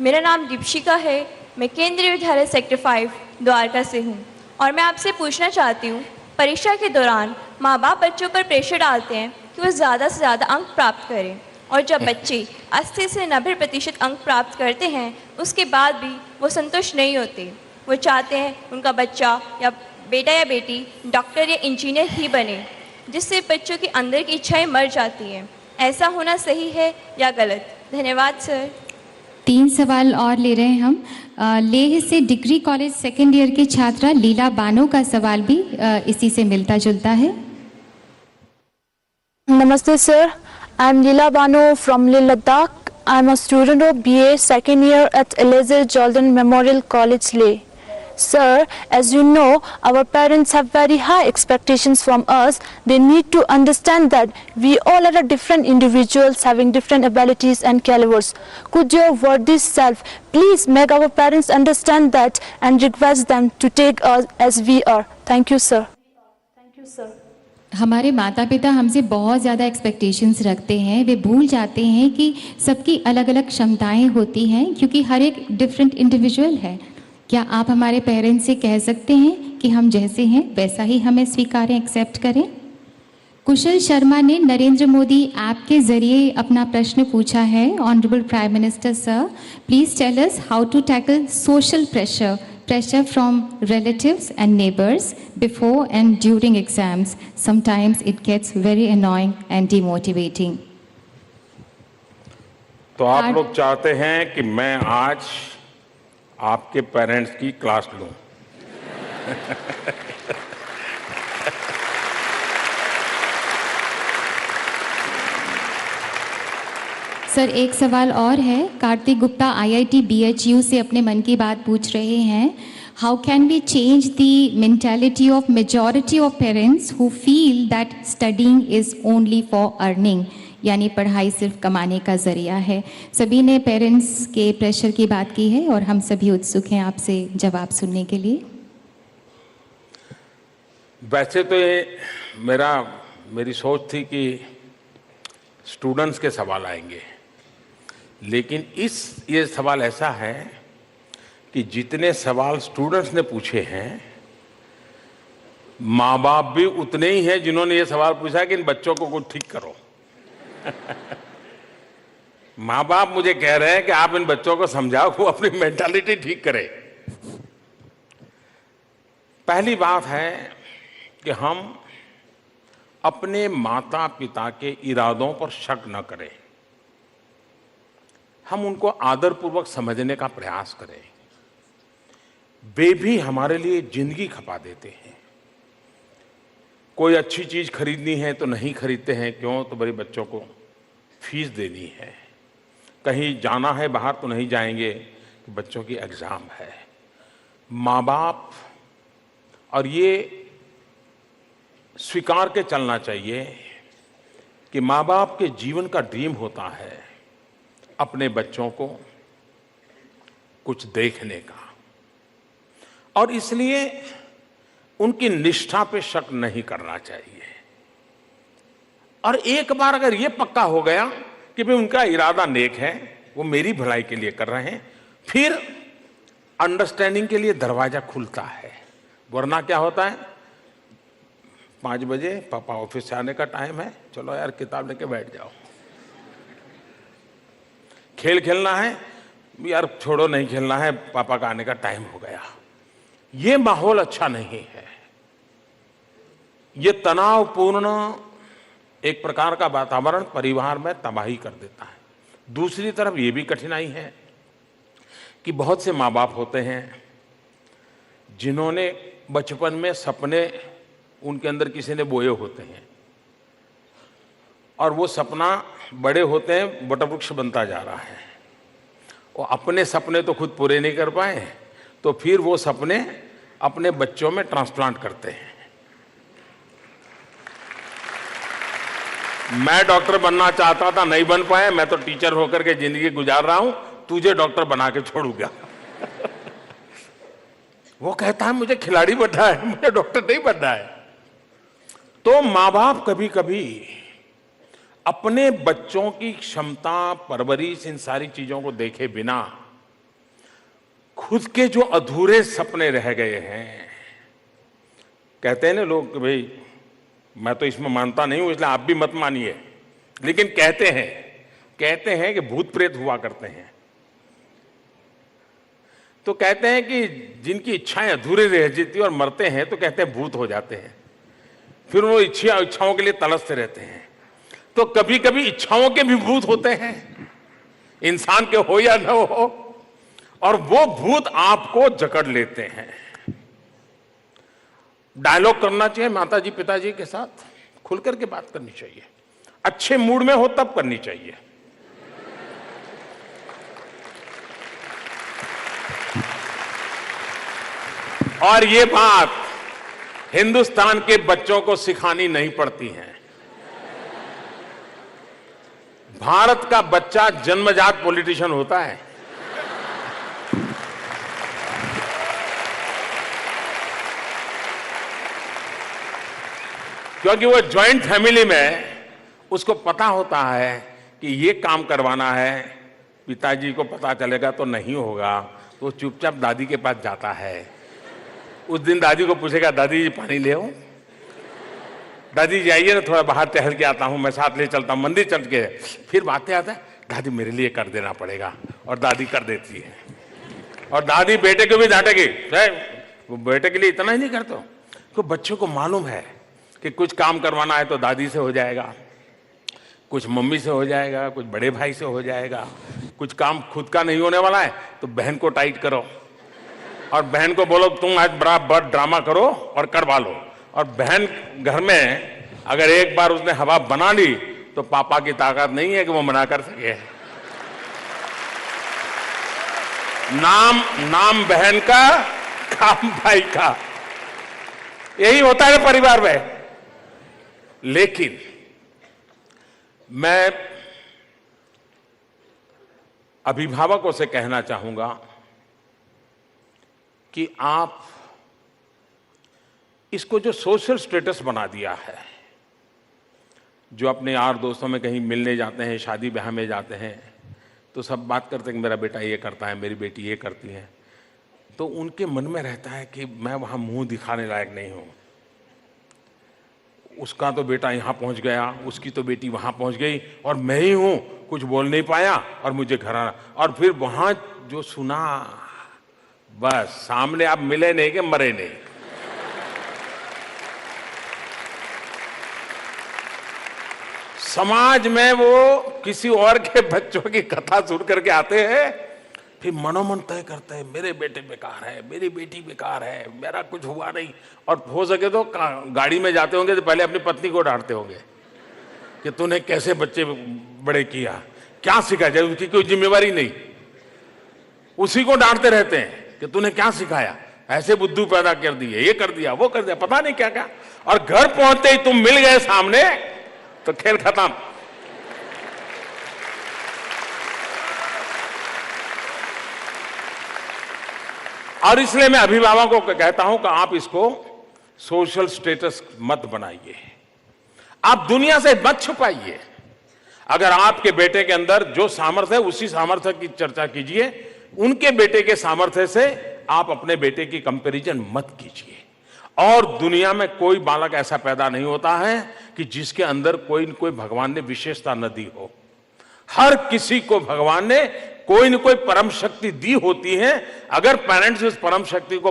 मेरा नाम दीपशिका है। मैं केंद्रीय विद्यालय सेक्टर 5 द्वारका से हूँ और मैं आपसे पूछना चाहती हूँ, परीक्षा के दौरान माँ बाप बच्चों पर प्रेशर डालते हैं कि वो ज़्यादा से ज़्यादा अंक प्राप्त करें, और जब बच्चे 80 से 90% अंक प्राप्त करते हैं उसके बाद भी वो संतुष्ट नहीं होते। वो चाहते हैं उनका बच्चा या बेटा या बेटी डॉक्टर या इंजीनियर ही बने, जिससे बच्चों के अंदर की इच्छाएं मर जाती हैं। ऐसा होना सही है या गलत? धन्यवाद सर। 3 सवाल और ले रहे हैं हम। लेह से डिग्री कॉलेज सेकेंड ईयर की छात्रा लीला बानो का सवाल भी इसी से मिलता जुलता है। नमस्ते sir, I am Leela Bano from Leh Ladakh. I am a student of BA second year at Eliezer Jordan Memorial College, Leh. Sir, as you know, our parents have very high expectations from us. They need to understand that we all are different individuals having different abilities and calibers. Could your worthy self please make our parents understand that and request them to take us as we are? Thank you, sir. Thank you, sir. हमारे माता पिता हमसे बहुत ज़्यादा एक्सपेक्टेशंस रखते हैं। वे भूल जाते हैं कि सबकी अलग अलग क्षमताएं होती हैं, क्योंकि हर एक डिफरेंट इंडिविजुअल है। क्या आप हमारे पेरेंट्स से कह सकते हैं कि हम जैसे हैं वैसा ही हमें स्वीकारें, एक्सेप्ट करें? कुशल शर्मा ने नरेंद्र मोदी ऐप के जरिए अपना प्रश्न पूछा है। Honourable prime minister sir, please tell us how to tackle social pressure from relatives and neighbors before and during exams. Sometimes it gets very annoying and demotivating. तो आप लोग चाहते हैं कि मैं आज आपके पेरेंट्स की क्लास लूं? सर, एक सवाल और है। कार्तिक गुप्ता IIT BHU से अपने मन की बात पूछ रहे हैं। How can we change the mentality of majority of parents who feel that studying is only for earning, यानी पढ़ाई सिर्फ कमाने का जरिया है। सभी ने पेरेंट्स के प्रेशर की बात की है और हम सभी उत्सुक हैं आपसे जवाब सुनने के लिए। वैसे तो ये मेरी सोच थी कि स्टूडेंट्स के सवाल आएंगे, लेकिन ये सवाल ऐसा है कि जितने सवाल स्टूडेंट्स ने पूछे हैं, माँ बाप भी उतने ही हैं जिन्होंने ये सवाल पूछा कि इन बच्चों को कुछ ठीक करो। माँ बाप मुझे कह रहे हैं कि आप इन बच्चों को समझाओ वो अपनी मेंटालिटी ठीक करें। पहली बात है कि हम अपने माता पिता के इरादों पर शक न करें, हम उनको आदरपूर्वक समझने का प्रयास करें। वे भी हमारे लिए जिंदगी खपा देते हैं। कोई अच्छी चीज खरीदनी है तो नहीं खरीदते हैं, क्यों? तो बड़े बच्चों को फीस देनी है। कहीं जाना है बाहर तो नहीं जाएंगे, बच्चों की एग्जाम है। माँ बाप और ये स्वीकार के चलना चाहिए कि माँ बाप के जीवन का ड्रीम होता है अपने बच्चों को कुछ देखने का, और इसलिए उनकी निष्ठा पे शक नहीं करना चाहिए। और एक बार अगर ये पक्का हो गया कि भाई उनका इरादा नेक है, वो मेरी भलाई के लिए कर रहे हैं, फिर अंडरस्टैंडिंग के लिए दरवाजा खुलता है। वरना क्या होता है, 5 बजे पापा ऑफिस से आने का टाइम है, चलो यार किताब लेके बैठ जाओ, खेल खेलना है यार छोड़ो नहीं खेलना है, पापा का आने का टाइम हो गया। ये माहौल अच्छा नहीं है, ये तनावपूर्ण एक प्रकार का वातावरण परिवार में तबाही कर देता है। दूसरी तरफ ये भी कठिनाई है कि बहुत से माँ बाप होते हैं जिन्होंने बचपन में सपने उनके अंदर किसी ने बोए होते हैं, और वो सपना बड़े होते हैं वटवृक्ष बनता जा रहा है। वो अपने सपने तो खुद पूरे नहीं कर पाए, तो फिर वो सपने अपने बच्चों में ट्रांसप्लांट करते हैं। मैं डॉक्टर बनना चाहता था, नहीं बन पाया, मैं तो टीचर होकर के जिंदगी गुजार रहा हूं, तुझे डॉक्टर बना के छोड़ूंगा। वो कहता है मुझे खिलाड़ी बनना है, मुझे डॉक्टर नहीं बनना है। तो माँ बाप कभी कभी अपने बच्चों की क्षमता, परवरिश, इन सारी चीजों को देखे बिना खुद के जो अधूरे सपने रह गए हैं, कहते हैं ना लोग कि भाई मैं तो इसमें मानता नहीं हूं इसलिए आप भी मत मानिए, लेकिन कहते हैं कि भूत प्रेत हुआ करते हैं। तो कहते हैं कि जिनकी इच्छाएं अधूरी रह जाती और मरते हैं तो कहते हैं भूत हो जाते हैं, फिर वो इच्छाओं के लिए तड़पते रहते हैं। तो कभी कभी इच्छाओं के भी भूत होते हैं, इंसान के हो या न हो, और वो भूत आपको जकड़ लेते हैं। डायलॉग करना चाहिए माता जी पिताजी के साथ, खुल करके बात करनी चाहिए, अच्छे मूड में हो तब करनी चाहिए। और ये बात हिंदुस्तान के बच्चों को सिखानी नहीं पड़ती है। भारत का बच्चा जन्मजात पॉलिटिशियन होता है। क्योंकि वो जॉइंट फैमिली में उसको पता होता है कि ये काम करवाना है, पिताजी को पता चलेगा तो नहीं होगा, तो चुपचाप दादी के पास जाता है। उस दिन दादी को पूछेगा दादी जी पानी ले आओ, दादी जी आइए ना थोड़ा बाहर टहल के आता हूं, मैं साथ ले चलता हूं, मंदिर चल के। फिर बातें आता है दादी मेरे लिए कर देना पड़ेगा, और दादी कर देती है। और दादी बेटे को भी डांटेगी, वो बेटे के लिए इतना ही नहीं करते, तो बच्चों को मालूम है कि कुछ काम करवाना है तो दादी से हो जाएगा, कुछ मम्मी से हो जाएगा, कुछ बड़े भाई से हो जाएगा, कुछ काम खुद का नहीं होने वाला है तो बहन को टाइट करो, और बहन को बोलो तुम आज बराबर ड्रामा करो और करवा लो। और बहन घर में अगर एक बार उसने हवा बना ली तो पापा की ताकत नहीं है कि वो मना कर सके। नाम बहन का, काम भाई का, यही होता है परिवार में। लेकिन मैं अभिभावकों से कहना चाहूंगा कि आप इसको जो सोशल स्टेटस बना दिया है, जो अपने यार दोस्तों में कहीं मिलने जाते हैं, शादी ब्याह में जाते हैं, तो सब बात करते हैं कि मेरा बेटा ये करता है, मेरी बेटी ये करती है, तो उनके मन में रहता है कि मैं वहां मुंह दिखाने लायक नहीं हूं। उसका तो बेटा यहाँ पहुँच गया, उसकी तो बेटी वहाँ पहुँच गई, और मैं ही हूँ कुछ बोल नहीं पाया और मुझे घर आना। और फिर वहाँ जो सुना, बस सामने आप मिले नहीं कि मरे नहीं। समाज में वो किसी और के बच्चों की कथा सुन करके आते हैं, फिर मनोमन तय करते हैं मेरे बेटे बेकार है, मेरी बेटी बेकार है, मेरा कुछ हुआ नहीं। और हो सके तो गाड़ी में जाते होंगे तो पहले अपनी पत्नी को डांटते होंगे कि तूने कैसे बच्चे बड़े किया, क्या सिखाया जाए, उसकी कोई जिम्मेवारी नहीं, उसी को डांटते रहते हैं कि तूने क्या सिखाया, ऐसे बुद्धू पैदा कर दिए, ये कर दिया, वो कर दिया, पता नहीं क्या क्या। और घर पहुंचते ही तुम मिल गए सामने तो खेल खत्म। और इसलिए मैं अभिभावकों को कहता हूं कि आप इसको सोशल स्टेटस मत बनाइए, आप दुनिया से मत छुपाइए। अगर आपके बेटे के अंदर जो सामर्थ्य है उसी सामर्थ्य की चर्चा कीजिए, उनके बेटे के सामर्थ्य से आप अपने बेटे की कंपैरिजन मत कीजिए। और दुनिया में कोई बालक ऐसा पैदा नहीं होता है कि जिसके अंदर कोई न कोई भगवान ने विशेषता न दी हो। हर किसी को भगवान ने कोई न कोई परम शक्ति दी होती है। अगर पेरेंट्स उस परम शक्ति को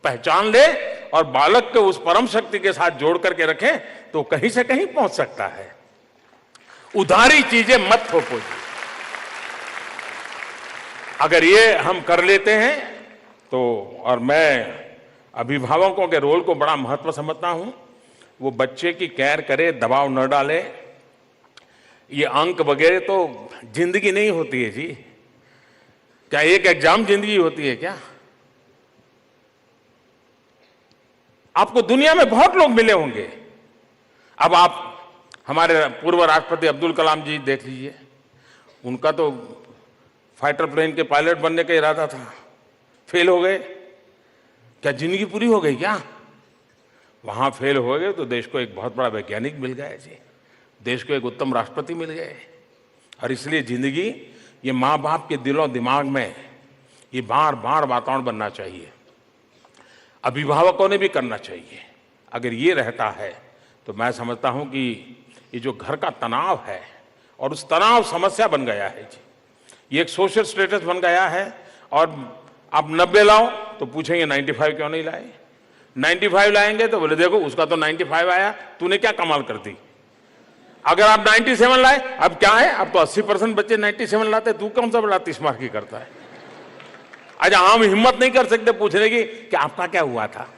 पहचान ले और बालक को उस परम शक्ति के साथ जोड़ करके रखें तो कहीं से कहीं पहुंच सकता है। उधारी चीजें मत थोपो जी। अगर ये हम कर लेते हैं तो, और मैं अभिभावकों के रोल को बड़ा महत्व समझता हूं, वो बच्चे की केयर करे, दबाव न डाले। ये अंक वगैरह तो जिंदगी नहीं होती है जी। क्या एक एग्जाम जिंदगी होती है क्या? आपको दुनिया में बहुत लोग मिले होंगे। अब आप हमारे पूर्व राष्ट्रपति अब्दुल कलाम जी देख लीजिए, उनका तो फाइटर प्लेन के पायलट बनने का इरादा था, फेल हो गए। क्या जिंदगी पूरी हो गई क्या? वहां फेल हो गए तो देश को एक बहुत बड़ा वैज्ञानिक मिल गया जी, देश को एक उत्तम राष्ट्रपति मिल गए। और इसलिए जिंदगी, ये माँ बाप के दिलों दिमाग में ये बार बार वातावरण बनना चाहिए, अभिभावकों ने भी करना चाहिए। अगर ये रहता है तो मैं समझता हूं कि ये जो घर का तनाव है, और उस तनाव समस्या बन गया है जी, ये एक सोशल स्टेटस बन गया है। और आप 90 लाओ तो पूछेंगे 95 क्यों नहीं लाए। 95 लाएंगे तो बोले देखो उसका तो 95 आया, तूने क्या कमाल कर दी। अगर आप 97 लाए, अब क्या है, अब तो 80% बच्चे 97 लाते, तू कौन सा बड़ा 30 मार्क की करता है। अच्छा, हम हिम्मत नहीं कर सकते पूछने की कि आपका क्या हुआ था।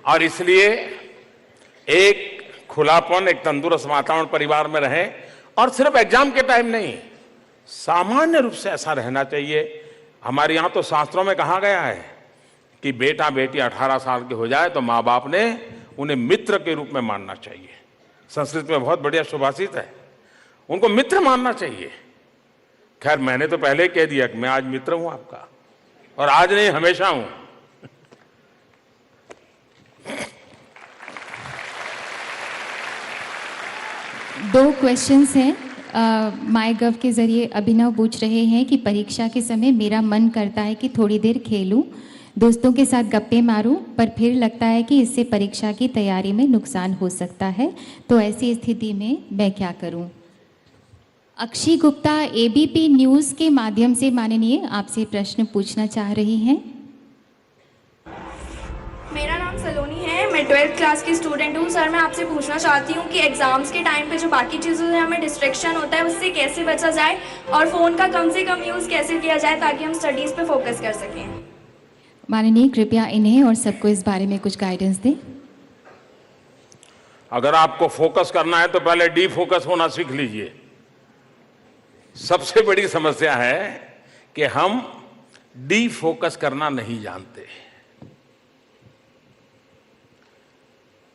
और इसलिए एक खुलापन, एक तंदुरुस्त वातावरण परिवार में रहे, और सिर्फ एग्जाम के टाइम नहीं, सामान्य रूप से ऐसा रहना चाहिए। हमारे यहाँ तो शास्त्रों में कहा गया है कि बेटा बेटी 18 साल के हो जाए तो माँ बाप ने उन्हें मित्र के रूप में मानना चाहिए। संस्कृत में बहुत बढ़िया सुभाषित है, उनको मित्र मानना चाहिए। खैर मैंने तो पहले कह दिया कि मैं आज मित्र हूं आपका, और आज नहीं हमेशा हूं। दो क्वेश्चंस हैं माय गव के ज़रिए। अभिनव पूछ रहे हैं कि परीक्षा के समय मेरा मन करता है कि थोड़ी देर खेलूं, दोस्तों के साथ गप्पे मारूं, पर फिर लगता है कि इससे परीक्षा की तैयारी में नुकसान हो सकता है, तो ऐसी स्थिति में मैं क्या करूं? अक्षी गुप्ता एबीपी न्यूज़ के माध्यम से माननीय आपसे प्रश्न पूछना चाह रही हैं। मेरा नाम सलोनी है, मैं 12th क्लास की स्टूडेंट हूँ। सर मैं आपसे पूछना चाहती हूँ कि एग्ज़ाम्स के टाइम पे जो बाकी चीज़ों से हमें डिस्ट्रैक्शन होता है उससे कैसे बचा जाए, और फ़ोन का कम से कम यूज़ कैसे किया जाए ताकि हम स्टडीज़ पे फोकस कर सकें। माननीय कृपया इन्हें और सबको इस बारे में कुछ गाइडेंस दें। अगर आपको फोकस करना है तो पहले डी फोकस होना सीख लीजिए। सबसे बड़ी समस्या है कि हम डी फोकस करना नहीं जानते।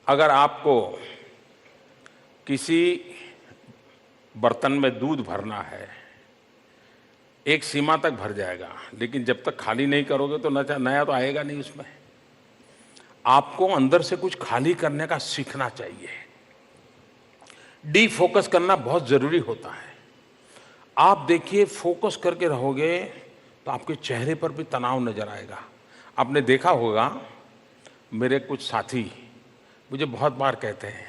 अगर आपको किसी बर्तन में दूध भरना है, एक सीमा तक भर जाएगा, लेकिन जब तक खाली नहीं करोगे तो नया तो आएगा नहीं उसमें। आपको अंदर से कुछ खाली करने का सीखना चाहिए। डी फोकस करना बहुत जरूरी होता है। आप देखिए, फोकस करके रहोगे तो आपके चेहरे पर भी तनाव नजर आएगा। आपने देखा होगा, मेरे कुछ साथी मुझे बहुत बार कहते हैं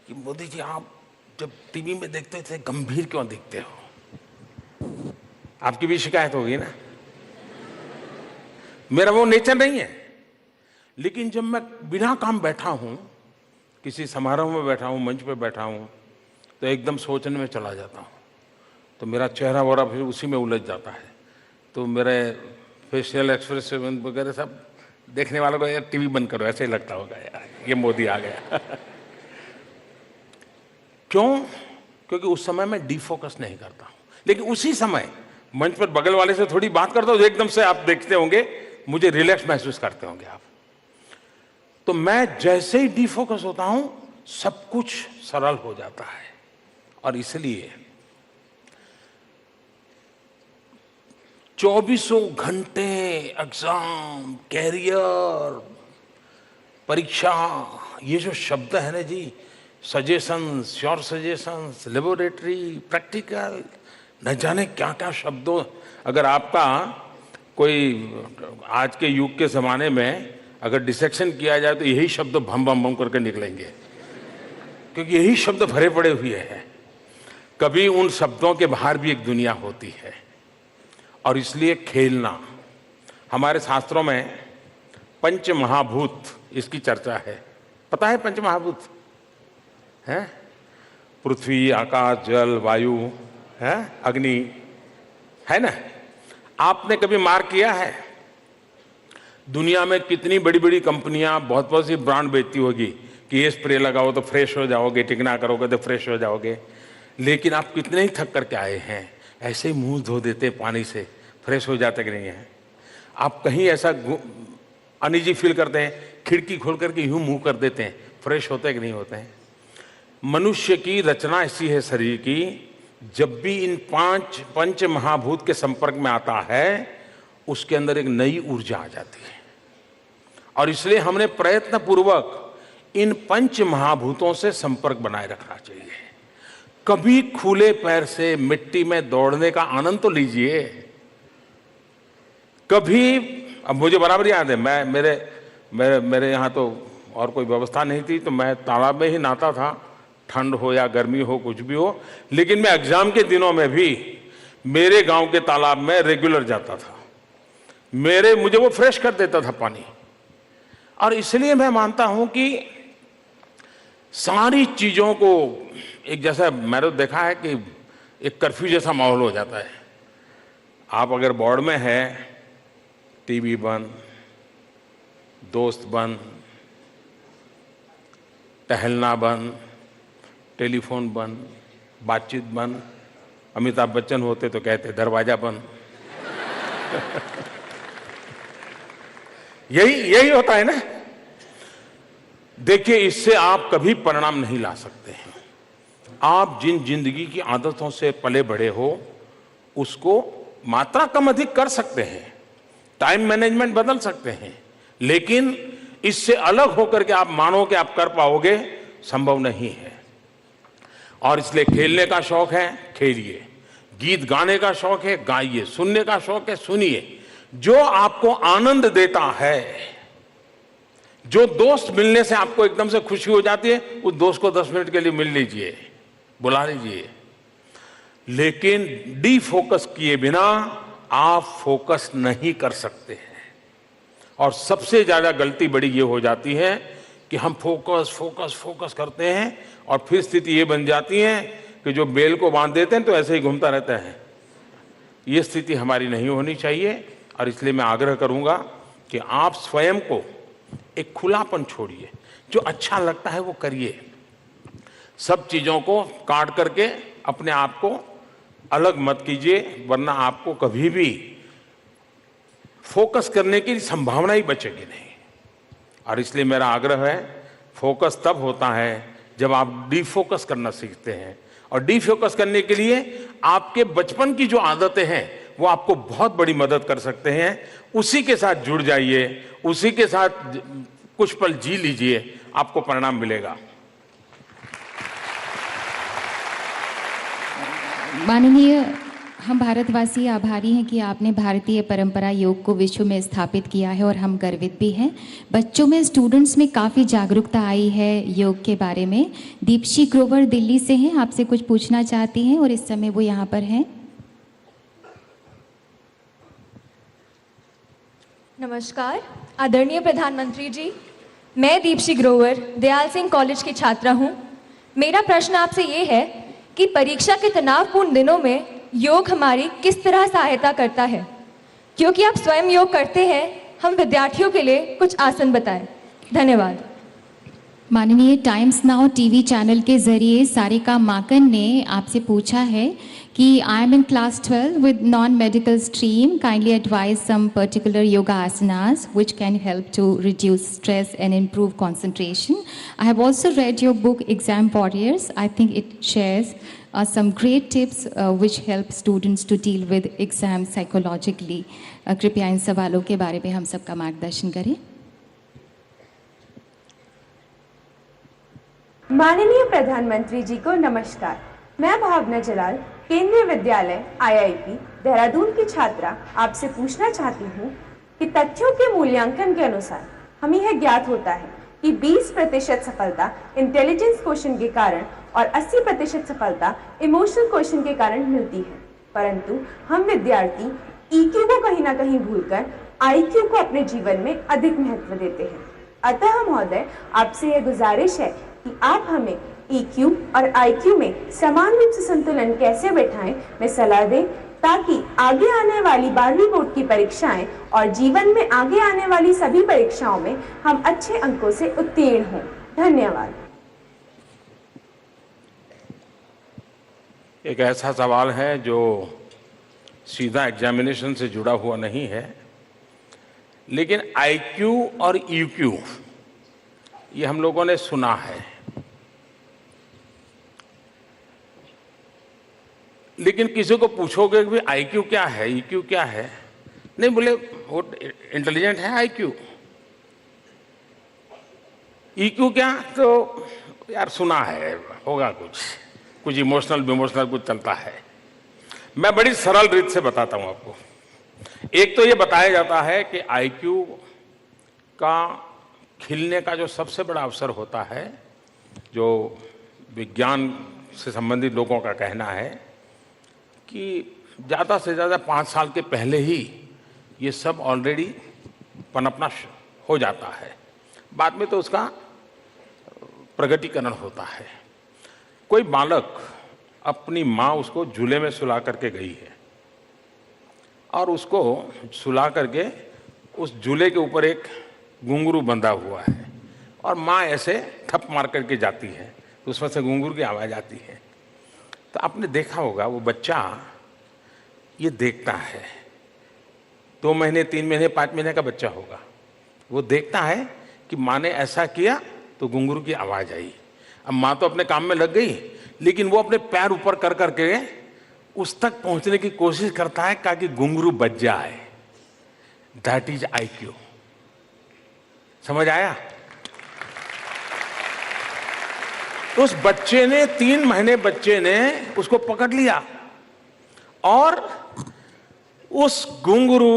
कि मोदी जी आप जब टीवी में देखते थे गंभीर क्यों दिखते हो। आपकी भी शिकायत होगी ना। मेरा वो नेचर नहीं है, लेकिन जब मैं बिना काम बैठा हूं, किसी समारोह में बैठा हूं, मंच पे बैठा हूं, तो एकदम सोचने में चला जाता हूं, तो मेरा चेहरा वगैरह फिर उसी में उलझ जाता है, तो मेरे फेशियल एक्सप्रेशन वगैरह सब देखने वालों को यार टीवी बंद करो, ऐसे ही लगता होगा यार ये मोदी आ गया। क्यों? क्योंकि उस समय मैं डिफोकस नहीं करता हूं, लेकिन उसी समय मंच पर बगल वाले से थोड़ी बात करता हूं, एकदम से आप देखते होंगे मुझे रिलैक्स महसूस करते होंगे आप। तो मैं जैसे ही डिफोकस होता हूं सब कुछ सरल हो जाता है। और इसलिए 24 घंटे एग्जाम, कैरियर, परीक्षा, ये जो शब्द है ना जी, suggestions, sure suggestions, laboratory, practical, न जाने क्या क्या शब्दों। अगर आपका कोई आज के युग के ज़माने में अगर डिसेक्शन किया जाए तो यही शब्द भम भम भम करके निकलेंगे, क्योंकि यही शब्द भरे पड़े हुए हैं। कभी उन शब्दों के बाहर भी एक दुनिया होती है। और इसलिए खेलना, हमारे शास्त्रों में पंच महाभूत इसकी चर्चा है। पता है पंच महाभूत है? पृथ्वी, आकाश, जल, वायु, है अग्नि, है ना? आपने कभी मार्क किया है दुनिया में कितनी बड़ी बड़ी कंपनियां बहुत बहुत सी ब्रांड बेचती होगी कि ये स्प्रे लगाओ तो फ्रेश हो जाओगे, टिकना करोगे तो फ्रेश हो जाओगे, लेकिन आप कितने ही थक करके आए हैं, ऐसे ही मुंह धो देते पानी से, फ्रेश हो जाते कि नहीं है? आप कहीं ऐसा अनईजी फील करते हैं, खिड़की खोल करके यूं मुंह कर देते हैं, फ्रेश होते कि नहीं होते हैं? मनुष्य की रचना ऐसी है शरीर की, जब भी इन पंच महाभूत के संपर्क में आता है उसके अंदर एक नई ऊर्जा आ जाती है। और इसलिए हमने प्रयत्न पूर्वक इन पंच महाभूतों से संपर्क बनाए रखना चाहिए। कभी खुले पैर से मिट्टी में दौड़ने का आनंद तो लीजिए। कभी, अब मुझे बराबर याद है, मैं मेरे यहाँ तो और कोई व्यवस्था नहीं थी, तो मैं तालाब में ही नहाता था, ठंड हो या गर्मी हो कुछ भी हो, लेकिन मैं एग्जाम के दिनों में भी मेरे गांव के तालाब में रेगुलर जाता था। मुझे वो फ्रेश कर देता था पानी। और इसलिए मैं मानता हूं कि सारी चीजों को एक जैसा, मैंने देखा है कि एक कर्फ्यू जैसा माहौल हो जाता है। आप अगर बोर्ड में है, टीवी बंद, दोस्त बंद, टहलना बंद, टेलीफोन बंद, बातचीत बंद। अमिताभ बच्चन होते तो कहते दरवाजा बंद। यही होता है ना। देखिए, इससे आप कभी परिणाम नहीं ला सकते हैं। आप जिन जिंदगी की आदतों से पले बढ़े हो उसको मात्रा कम अधिक कर सकते हैं, टाइम मैनेजमेंट बदल सकते हैं, लेकिन इससे अलग होकर के आप मानो कि आप कर पाओगे, संभव नहीं है। और इसलिए खेलने का शौक है, खेलिए। गीत गाने का शौक है, गाइए। सुनने का शौक है, सुनिए। जो आपको आनंद देता है, जो दोस्त मिलने से आपको एकदम से खुशी हो जाती है, उस दोस्त को 10 मिनट के लिए मिल लीजिए, बुला लीजिए। लेकिन डीफोकस किए बिना आप फोकस नहीं कर सकते हैं। और सबसे ज्यादा गलती बड़ी ये हो जाती है कि हम फोकस करते हैं और फिर स्थिति ये बन जाती है कि जो बेल को बांध देते हैं तो ऐसे ही घूमता रहता है। ये स्थिति हमारी नहीं होनी चाहिए। और इसलिए मैं आग्रह करूंगा कि आप स्वयं को एक खुलापन छोड़िए, जो अच्छा लगता है वो करिए। सब चीजों को काट करके अपने आप को अलग मत कीजिए, वरना आपको कभी भी फोकस करने की संभावना ही बचेगी नहीं। और इसलिए मेरा आग्रह है, फोकस तब होता है जब आप डिफोकस करना सीखते हैं। और डिफोकस करने के लिए आपके बचपन की जो आदतें हैं वो आपको बहुत बड़ी मदद कर सकते हैं। उसी के साथ जुड़ जाइए, उसी के साथ कुछ पल जी लीजिए, आपको परिणाम मिलेगा। माननीय, हम भारतवासी आभारी हैं कि आपने भारतीय परंपरा योग को विश्व में स्थापित किया है और हम गर्वित भी हैं। बच्चों में, स्टूडेंट्स में काफ़ी जागरूकता आई है योग के बारे में। दीप्शी ग्रोवर दिल्ली से हैं, आपसे कुछ पूछना चाहती हैं और इस समय वो यहाँ पर हैं। नमस्कार आदरणीय प्रधानमंत्री जी, मैं दीप्शी ग्रोवर दयाल सिंह कॉलेज की छात्रा हूँ। मेरा प्रश्न आपसे ये है कि परीक्षा के तनावपूर्ण दिनों में योग हमारी किस तरह सहायता करता है? क्योंकि आप स्वयं योग करते हैं, हम विद्यार्थियों के लिए कुछ आसन बताएं। धन्यवाद। माननीय टाइम्स नाउ टीवी चैनल के जरिए सारिका माकन ने आपसे पूछा है कि I am in class 12 with non medical stream, kindly advise some particular yoga asanas which can help to reduce stress and improve concentration. I have also read your book Exam Warriors. I think it shares some great tips which help students to deal with exam psychologically. कृपया इन सवालों के बारे में हम सबका मार्गदर्शन करें। माननीय प्रधानमंत्री जी को नमस्कार। मैं भावना जलाल, केंद्रीय विद्यालय IIT देहरादून की छात्रा, आपसे पूछना चाहती हूँ कि तथ्यों के मूल्यांकन के अनुसार हमें यह ज्ञात होता है कि 20% सफलता इंटेलिजेंस क्वेश्चन के कारण और 80% सफलता इमोशनल क्वेश्चन के कारण मिलती है, परंतु हम विद्यार्थी EQ को कहीं ना कहीं भूलकर IQ को अपने जीवन में अधिक महत्व देते हैं। अतः महोदय, आपसे यह गुजारिश है कि आप हमें EQ और IQ में समान रूप से संतुलन कैसे बैठाएं, में सलाह दें, ताकि आगे आने वाली 12वीं बोर्ड की परीक्षाएं और जीवन में आगे आने वाली सभी परीक्षाओं में हम अच्छे अंकों से उत्तीर्ण हों। धन्यवाद। एक ऐसा सवाल है जो सीधा एग्जामिनेशन से जुड़ा हुआ नहीं है, लेकिन IQ और EQ ये हम लोगों ने सुना है, लेकिन किसी को पूछोगे कि IQ क्या है, EQ क्या है, नहीं बोले वो इंटेलिजेंट है IQ, EQ क्या, तो यार सुना है, होगा कुछ इमोशनल कुछ चलता है। मैं बड़ी सरल रीत से बताता हूं आपको। एक तो ये बताया जाता है कि IQ का खिलने का जो सबसे बड़ा अवसर होता है, जो विज्ञान से संबंधित लोगों का कहना है कि ज़्यादा से ज़्यादा 5 साल के पहले ही ये सब ऑलरेडी पनपना हो जाता है, बाद में तो उसका प्रगटीकरण होता है। कोई बालक, अपनी माँ उसको झूले में सुला करके गई है और उसको सुला करके उस झूले के ऊपर एक घुंघरू बंधा हुआ है और माँ ऐसे थप मार करके जाती है तो उसमें से घुंघरू की आवाज़ आती है। तो आपने देखा होगा वो बच्चा ये देखता है, 2 महीने 3 महीने 5 महीने का बच्चा होगा, वो देखता है कि माँ ने ऐसा किया तो घुंघरू की आवाज़ आई। अब माँ तो अपने काम में लग गई, लेकिन वो अपने पैर ऊपर कर करके उस तक पहुंचने की कोशिश करता है ताकि घुंघरू बच जाए। That is IQ। समझ आया? तो उस बच्चे ने 3 महीने बच्चे ने उसको पकड़ लिया और उस घुंघरू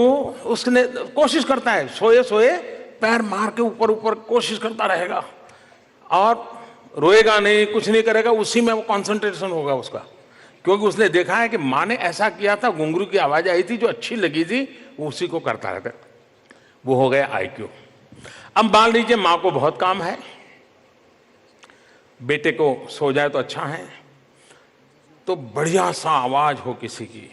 उसने कोशिश करता है, सोए सोए पैर मार के ऊपर ऊपर कोशिश करता रहेगा और रोएगा नहीं, कुछ नहीं करेगा, उसी में वो कंसंट्रेशन होगा उसका, क्योंकि उसने देखा है कि माँ ने ऐसा किया था, घुंघरू की आवाज आई थी जो अच्छी लगी थी, वो उसी को करता रहता। वो हो गया IQ। अब मान लीजिए माँ को बहुत काम है, बेटे को सो जाए तो अच्छा है, तो बढ़िया सा आवाज हो किसी की,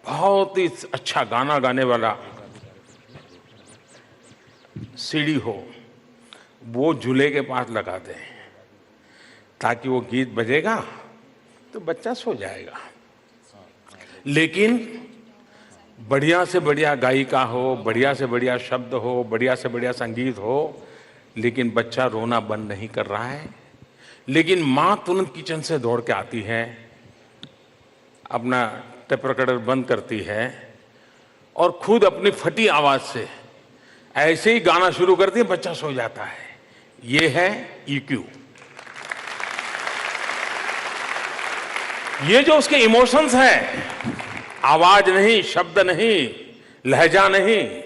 बहुत ही अच्छा गाना गाने वाला सीडी हो, वो झूले के पास लगा दें ताकि वो गीत बजेगा तो बच्चा सो जाएगा। लेकिन बढ़िया से बढ़िया गायिका हो, बढ़िया से बढ़िया शब्द हो, बढ़िया से बढ़िया संगीत हो, लेकिन बच्चा रोना बंद नहीं कर रहा है। लेकिन माँ तुरंत किचन से दौड़ के आती है, अपना टेप रिकॉर्डर बंद करती है और खुद अपनी फटी आवाज से ऐसे ही गाना शुरू करती है, बच्चा सो जाता है। ये है EQ। ये जो उसके इमोशंस हैं, आवाज नहीं, शब्द नहीं, लहजा नहीं,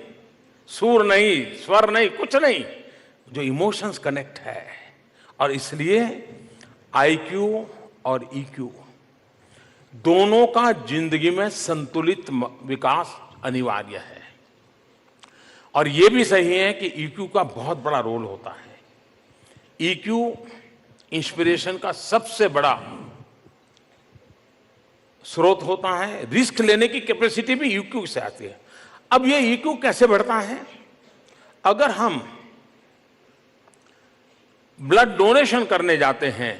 सुर नहीं, स्वर नहीं, कुछ नहीं, जो इमोशंस कनेक्ट है। और इसलिए IQ और EQ दोनों का जिंदगी में संतुलित विकास अनिवार्य है। और यह भी सही है कि EQ का बहुत बड़ा रोल होता है। EQ इंस्पिरेशन का सबसे बड़ा स्रोत होता है। रिस्क लेने की कैपेसिटी भी EQ से आती है। अब ये ईक्यू कैसे बढ़ता है? अगर हम ब्लड डोनेशन करने जाते हैं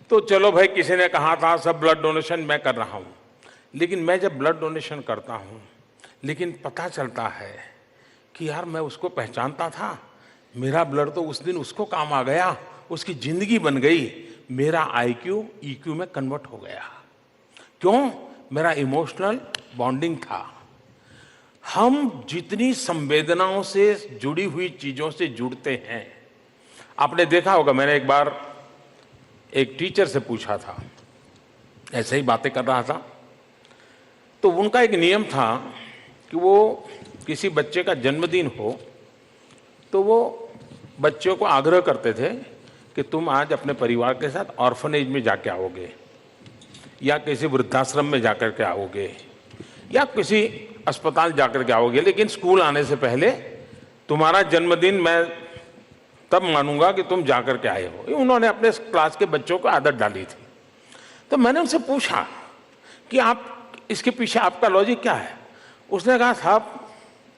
तो चलो भाई, किसी ने कहा था सब ब्लड डोनेशन मैं कर रहा हूं, लेकिन मैं जब ब्लड डोनेशन करता हूं, लेकिन पता चलता है कि यार मैं उसको पहचानता था, मेरा ब्लड तो उस दिन उसको काम आ गया, उसकी जिंदगी बन गई, मेरा आईक्यू ईक्यू में कन्वर्ट हो गया। क्यों? मेरा इमोशनल बॉन्डिंग था। हम जितनी संवेदनाओं से जुड़ी हुई चीजों से जुड़ते हैं, आपने देखा होगा, मैंने एक बार एक टीचर से पूछा था, ऐसे ही बातें कर रहा था, तो उनका एक नियम था कि वो किसी बच्चे का जन्मदिन हो तो वो बच्चों को आग्रह करते थे कि तुम आज अपने परिवार के साथ ऑर्फनेज में जाके आओगे, या किसी वृद्धाश्रम में जाकर के आओगे, या किसी अस्पताल जाकर के आओगे, लेकिन स्कूल आने से पहले तुम्हारा जन्मदिन मैं तब मानूंगा कि तुम जाकर के आए हो। उन्होंने अपने क्लास के बच्चों को आदत डाली थी। तो मैंने उनसे पूछा कि आप इसके पीछे आपका लॉजिक क्या है? उसने कहा साहब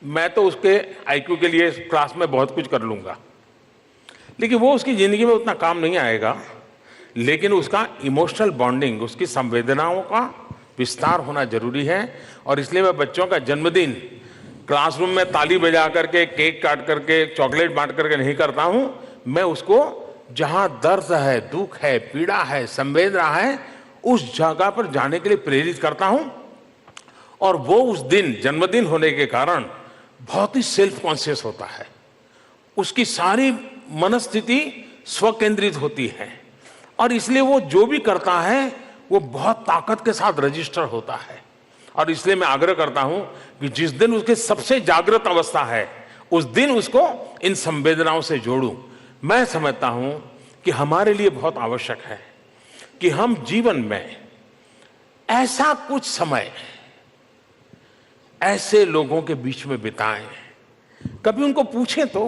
मैं तो उसके आईक्यू के लिए क्लास में बहुत कुछ कर लूंगा, लेकिन वो उसकी जिंदगी में उतना काम नहीं आएगा, लेकिन उसका इमोशनल बॉन्डिंग, उसकी संवेदनाओं का विस्तार होना जरूरी है। और इसलिए मैं बच्चों का जन्मदिन क्लासरूम में ताली बजा करके, केक काट करके, चॉकलेट बांट करके नहीं करता हूं। मैं उसको जहां दर्द है, दुख है, पीड़ा है, संवेदना है, उस जगह पर जाने के लिए प्रेरित करता हूं। और वो उस दिन जन्मदिन होने के कारण बहुत ही सेल्फ कॉन्शियस होता है, उसकी सारी मनस्थिति स्वकेंद्रित होती है, और इसलिए वो जो भी करता है वो बहुत ताकत के साथ रजिस्टर होता है। और इसलिए मैं आग्रह करता हूं कि जिस दिन उसकी सबसे जागृत अवस्था है, उस दिन उसको इन संवेदनाओं से जोड़ूं। मैं समझता हूं कि हमारे लिए बहुत आवश्यक है कि हम जीवन में ऐसा कुछ समय ऐसे लोगों के बीच में बिताएं, कभी उनको पूछें तो।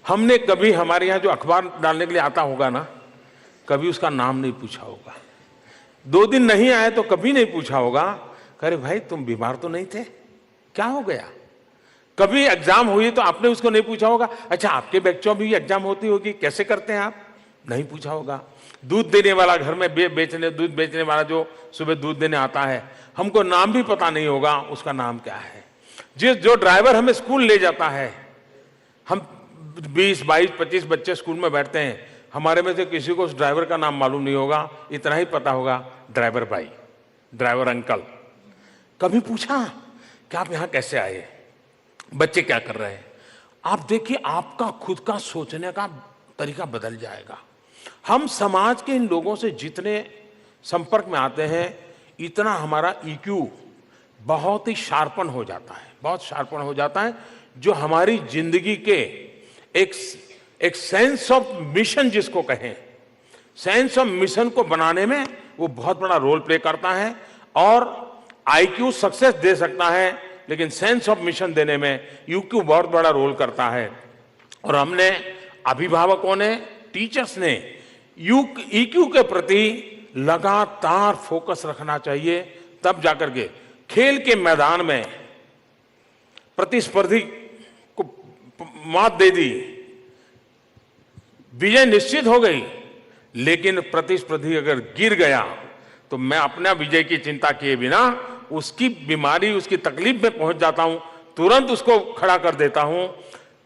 हमने कभी, हमारे यहां जो अखबार डालने के लिए आता होगा ना, कभी उसका नाम नहीं पूछा होगा। 2 दिन नहीं आए तो कभी नहीं पूछा होगा, अरे भाई तुम बीमार तो नहीं थे, क्या हो गया? कभी एग्जाम हुई तो आपने उसको नहीं पूछा होगा, अच्छा आपके बच्चों भी एग्जाम होती होगी, कैसे करते हैं आप? नहीं पूछा होगा। दूध देने वाला, घर में दूध बेचने वाला जो सुबह दूध देने आता है, हमको नाम भी पता नहीं होगा उसका नाम क्या है। जो ड्राइवर हमें स्कूल ले जाता है, हम 20, 22, 25 बच्चे स्कूल में बैठते हैं, हमारे में से किसी को उस ड्राइवर का नाम मालूम नहीं होगा, इतना ही पता होगा ड्राइवर भाई, ड्राइवर अंकल। कभी पूछा कि आप यहां कैसे आए, बच्चे क्या कर रहे हैं? आप देखिए, आपका खुद का सोचने का तरीका बदल जाएगा। हम समाज के इन लोगों से जितने संपर्क में आते हैं, इतना हमारा ईक्यू बहुत ही शार्पन हो जाता है, बहुत शार्पन हो जाता है, जो हमारी जिंदगी के एक सेंस ऑफ मिशन जिसको कहें, सेंस ऑफ मिशन को बनाने में वो बहुत बड़ा रोल प्ले करता है। और आईक्यू सक्सेस दे सकता है, लेकिन सेंस ऑफ मिशन देने में ईक्यू बहुत बड़ा रोल करता है। और हमने, अभिभावकों ने, टीचर्स ने ईक्यू के प्रति लगातार फोकस रखना चाहिए, तब जाकर के खेल के मैदान में प्रतिस्पर्धी को मात दे दी, विजय निश्चित हो गई, लेकिन प्रतिस्पर्धी अगर गिर गया तो मैं अपना विजय की चिंता किए बिना उसकी बीमारी, उसकी तकलीफ में पहुंच जाता हूं, तुरंत उसको खड़ा कर देता हूं।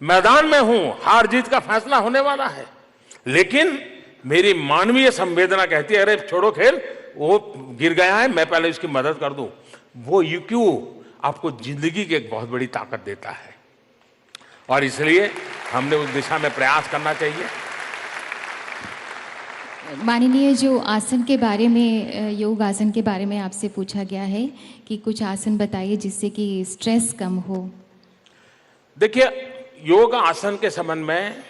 मैदान में हूं, हार जीत का फैसला होने वाला है, लेकिन मेरी मानवीय संवेदना कहती है अरे छोड़ो खेल, वो गिर गया है, मैं पहले उसकी मदद कर दूं। वो ईक्यू आपको जिंदगी की एक बहुत बड़ी ताकत देता है, और इसलिए हमने उस दिशा में प्रयास करना चाहिए। माननीय, जो आसन के बारे में, योग आसन के बारे में आपसे पूछा गया है कि कुछ आसन बताइए जिससे कि स्ट्रेस कम हो। देखिए, योग आसन के संबंध में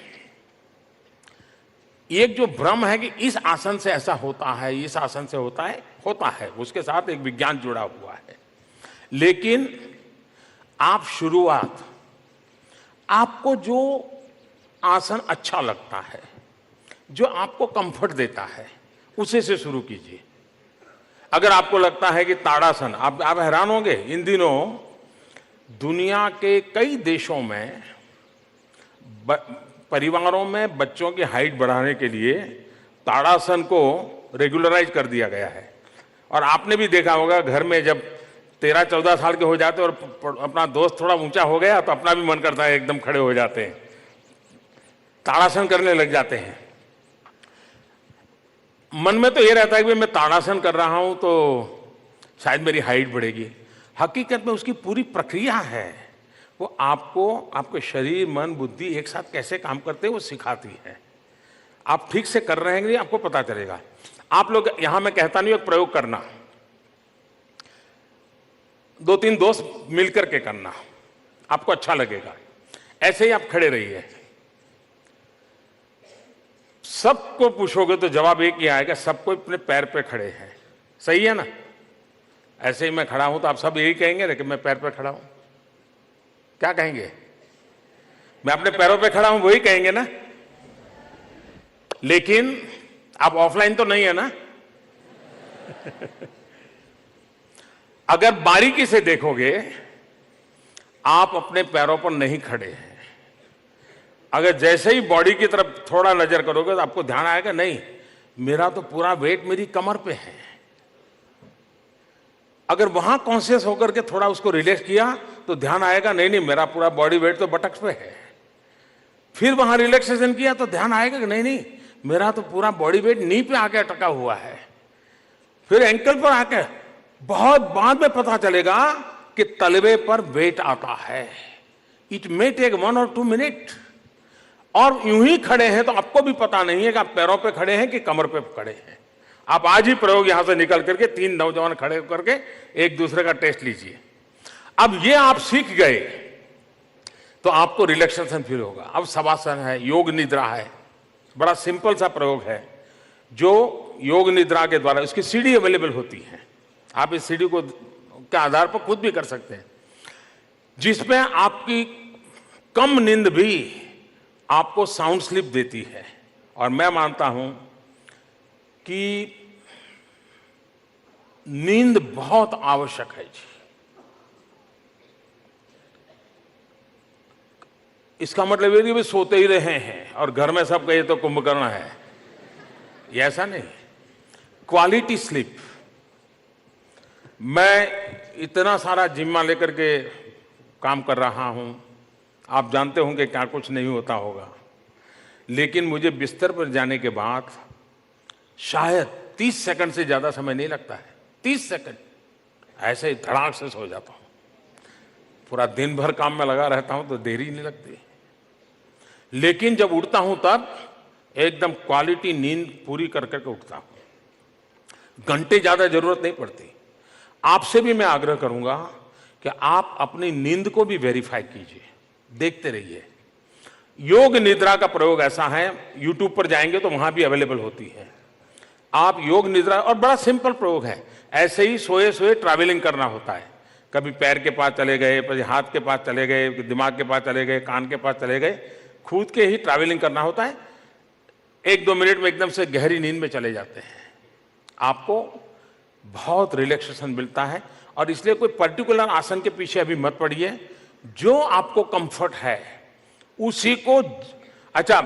एक जो भ्रम है कि इस आसन से ऐसा होता है, इस आसन से होता है, उसके साथ एक विज्ञान जुड़ा हुआ है। लेकिन आप शुरुआत, आपको जो आसन अच्छा लगता है, जो आपको कंफर्ट देता है, उसे से शुरू कीजिए। अगर आपको लगता है कि ताड़ासन, आप हैरान होंगे, इन दिनों दुनिया के कई देशों में परिवारों में बच्चों की हाइट बढ़ाने के लिए ताड़ासन को रेगुलराइज कर दिया गया है। और आपने भी देखा होगा, घर में जब 13-14 साल के हो जाते और अपना दोस्त थोड़ा ऊंचा हो गया तो अपना भी मन करता है एकदम खड़े हो जाते हैं, ताड़ासन करने लग जाते हैं। मन में तो ये रहता है कि मैं ताड़ासन कर रहा हूं तो शायद मेरी हाइट बढ़ेगी। हकीकत में उसकी पूरी प्रक्रिया है, वो आपको आपके शरीर, मन, बुद्धि एक साथ कैसे काम करते हैं वो सिखाती है। आप ठीक से कर रहे हैं कि नहीं आपको पता चलेगा। आप लोग यहां, मैं कहता नहीं एक प्रयोग करना, 2-3 दोस्त मिलकर के करना, आपको अच्छा लगेगा। ऐसे ही आप खड़े रहिए, सबको पूछोगे तो जवाब एक ही आएगा, सबको अपने पैर पे खड़े हैं। सही है ना? ऐसे ही मैं खड़ा हूं तो आप सब यही कहेंगे ना कि मैं पैर पे खड़ा हूं। क्या कहेंगे? मैं अपने पैरों पे खड़ा हूं, वही कहेंगे ना। लेकिन आप ऑफलाइन तो नहीं है ना। अगर बारीकी से देखोगे, आप अपने पैरों पर नहीं खड़े हैं। अगर जैसे ही बॉडी की तरफ थोड़ा नजर करोगे तो आपको ध्यान आएगा, नहीं मेरा तो पूरा वेट मेरी कमर पे है। अगर वहां कॉन्शियस होकर के थोड़ा उसको रिलैक्स किया तो ध्यान आएगा, नहीं नहीं मेरा पूरा बॉडी वेट तो बटक्स पे है। फिर वहां रिलैक्सेशन किया तो ध्यान आएगा कि नहीं नहीं मेरा तो पूरा बॉडी वेट नी पे आके अटका हुआ है। फिर एंकल पर आके, बहुत बाद में पता चलेगा कि तलवे पर वेट आता है। It may take 1 or 2 minute. और यूं ही खड़े हैं तो आपको भी पता नहीं है कि आप पैरों पे खड़े हैं कि कमर पे खड़े हैं। आप आज ही प्रयोग यहां से निकल करके 3 नौजवान खड़े करके एक दूसरे का टेस्ट लीजिए। अब ये आप सीख गए तो आपको रिलैक्सेशन फील होगा। अब शवासन है, योग निद्रा है, बड़ा सिंपल सा प्रयोग है जो योग निद्रा के द्वारा, उसकी सीडी अवेलेबल होती है। आप इस सीडी को के आधार पर खुद भी कर सकते हैं, जिसमें आपकी कम नींद भी आपको साउंड स्लीप देती है। और मैं मानता हूं कि नींद बहुत आवश्यक है जी। इसका मतलब ये भी सोते ही रहे हैं और घर में सब कहे तो कुंभकर्ण है, ये ऐसा नहीं। Quality sleep. मैं इतना सारा जिम्मा लेकर के काम कर रहा हूं, आप जानते होंगे क्या कुछ नहीं होता होगा, लेकिन मुझे बिस्तर पर जाने के बाद शायद 30 सेकंड से ज्यादा समय नहीं लगता है। 30 सेकंड ऐसे ही धड़ाक से सो जाता हूं। पूरा दिन भर काम में लगा रहता हूं तो देरी नहीं लगती, लेकिन जब उठता हूं तब एकदम क्वालिटी नींद पूरी कर करके उठता हूं। घंटे ज्यादा जरूरत नहीं पड़ती। आपसे भी मैं आग्रह करूंगा कि आप अपनी नींद को भी वेरीफाई कीजिए, देखते रहिए। योग निद्रा का प्रयोग ऐसा है, YouTube पर जाएंगे तो वहां भी अवेलेबल होती है। आप योग निद्रा, और बड़ा सिंपल प्रयोग है, ऐसे ही सोए सोए ट्रैवलिंग करना होता है। कभी पैर के पास चले गए, कभी हाथ के पास चले गए, दिमाग के पास चले गए, कान के पास चले गए, खुद के ही ट्रैवलिंग करना होता है। 1-2 मिनट में एकदम से गहरी नींद में चले जाते हैं। आपको बहुत रिलैक्सेशन मिलता है। और इसलिए कोई पर्टिकुलर आसन के पीछे अभी मत पड़िए, जो आपको कंफर्ट है उसी को। अच्छा,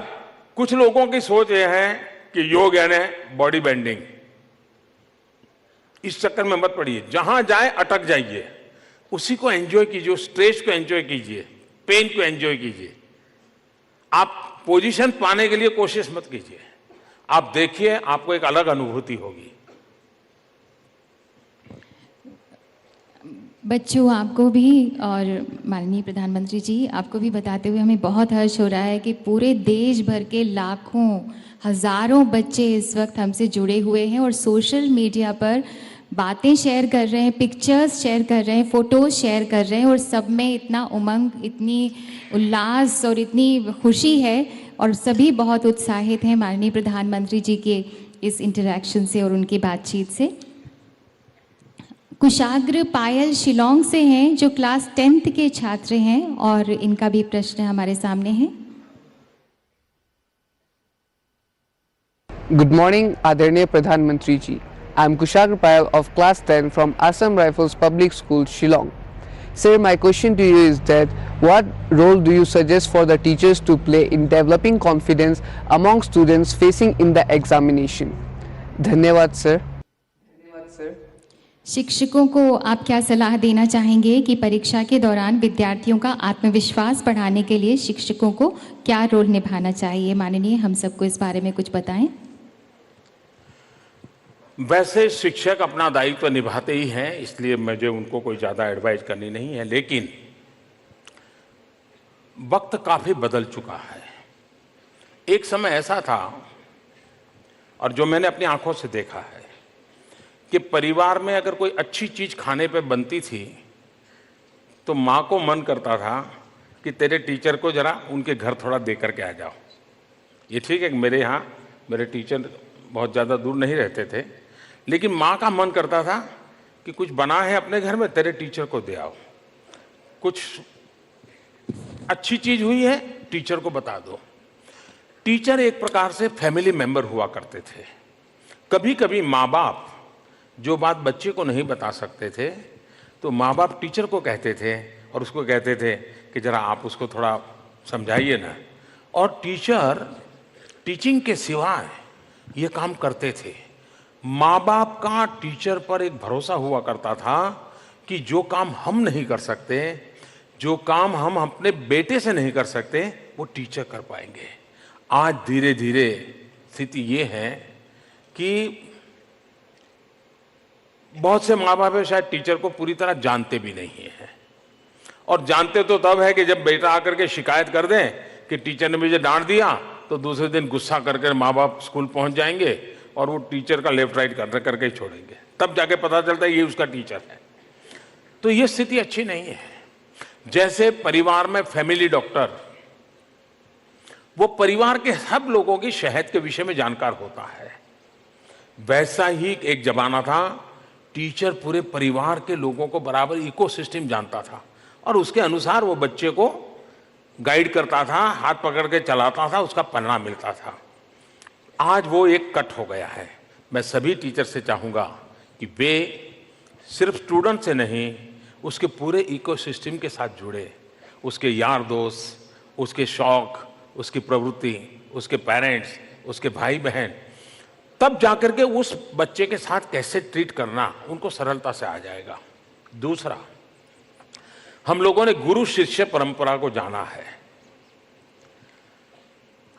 कुछ लोगों की सोच यह है कि योग यानी बॉडी बेंडिंग, इस चक्कर में मत पड़िए। जहां जाए अटक जाइए, उसी को एंजॉय कीजिए, स्ट्रेस को एंजॉय कीजिए, पेन को एंजॉय कीजिए। आप पोजीशन पाने के लिए कोशिश मत कीजिए। आप देखिए, आपको एक अलग अनुभूति होगी। बच्चों, आपको भी और माननीय प्रधानमंत्री जी, आपको भी बताते हुए हमें बहुत हर्ष हो रहा है कि पूरे देश भर के लाखों, हजारों बच्चे इस वक्त हमसे जुड़े हुए हैं और सोशल मीडिया पर बातें शेयर कर रहे हैं, पिक्चर्स शेयर कर रहे हैं, फोटोज शेयर कर रहे हैं, और सब में इतना उमंग, इतनी उल्लास और इतनी खुशी है, और सभी बहुत उत्साहित हैं माननीय प्रधानमंत्री जी के इस इंटरेक्शन से और उनकी बातचीत से। कुशाग्र पायल शिलोंग से हैं, जो क्लास 10th के छात्र हैं, और इनका भी प्रश्न हमारे सामने है। Good morning, आदरणीय प्रधानमंत्री जी। I am Kushagra Payal of class 10 from Assam Rifles Public School, Shillong. Sir, my question to you is that what role do you suggest for the teachers to play in developing confidence among students facing in the examination? धन्यवाद सर। शिक्षकों को आप क्या सलाह देना चाहेंगे कि परीक्षा के दौरान विद्यार्थियों का आत्मविश्वास बढ़ाने के लिए शिक्षकों को क्या रोल निभाना चाहिए? माननीय, हम सबको इस बारे में कुछ बताएं। वैसे शिक्षक अपना दायित्व निभाते ही हैं, इसलिए मुझे उनको कोई ज़्यादा एडवाइस करनी नहीं है, लेकिन वक्त काफ़ी बदल चुका है। एक समय ऐसा था, और जो मैंने अपनी आंखों से देखा है, कि परिवार में अगर कोई अच्छी चीज़ खाने पे बनती थी तो माँ को मन करता था कि तेरे टीचर को ज़रा उनके घर थोड़ा दे करके आ जाओ। ये ठीक है कि मेरे यहाँ मेरे टीचर बहुत ज़्यादा दूर नहीं रहते थे, लेकिन माँ का मन करता था कि कुछ बना है अपने घर में, तेरे टीचर को दे आओ, कुछ अच्छी चीज़ हुई है टीचर को बता दो। टीचर एक प्रकार से फैमिली मेंबर हुआ करते थे। कभी कभी माँ बाप जो बात बच्चे को नहीं बता सकते थे तो माँ बाप टीचर को कहते थे और उसको कहते थे कि ज़रा आप उसको थोड़ा समझाइए ना, और टीचर टीचिंग के सिवाय ये काम करते थे। माँ बाप का टीचर पर एक भरोसा हुआ करता था कि जो काम हम नहीं कर सकते, जो काम हम अपने बेटे से नहीं कर सकते, वो टीचर कर पाएंगे। आज धीरे धीरे स्थिति ये है कि बहुत से माँ बाप शायद टीचर को पूरी तरह जानते भी नहीं हैं, और जानते तो तब है कि जब बेटा आकर के शिकायत कर दें कि टीचर ने मुझे डांट दिया, तो दूसरे दिन गुस्सा करके माँ बाप स्कूल पहुंच जाएंगे और वो टीचर का लेफ्ट राइट करके ही छोड़ेंगे, तब जाके पता चलता है ये उसका टीचर है। तो ये स्थिति अच्छी नहीं है। जैसे परिवार में फैमिली डॉक्टर, वो परिवार के सब लोगों की सेहत के विषय में जानकार होता है, वैसा ही एक जमाना था टीचर पूरे परिवार के लोगों को बराबर इकोसिस्टम जानता था और उसके अनुसार वो बच्चे को गाइड करता था, हाथ पकड़ के चलाता था, उसका परिणाम मिलता था। आज वो एक कट हो गया है। मैं सभी टीचर से चाहूँगा कि वे सिर्फ स्टूडेंट से नहीं, उसके पूरे इकोसिस्टम के साथ जुड़े, उसके यार दोस्त, उसके शौक, उसकी प्रवृत्ति, उसके पेरेंट्स, उसके भाई बहन, तब जाकर के उस बच्चे के साथ कैसे ट्रीट करना उनको सरलता से आ जाएगा। दूसरा, हम लोगों ने गुरु शिष्य परंपरा को जाना है।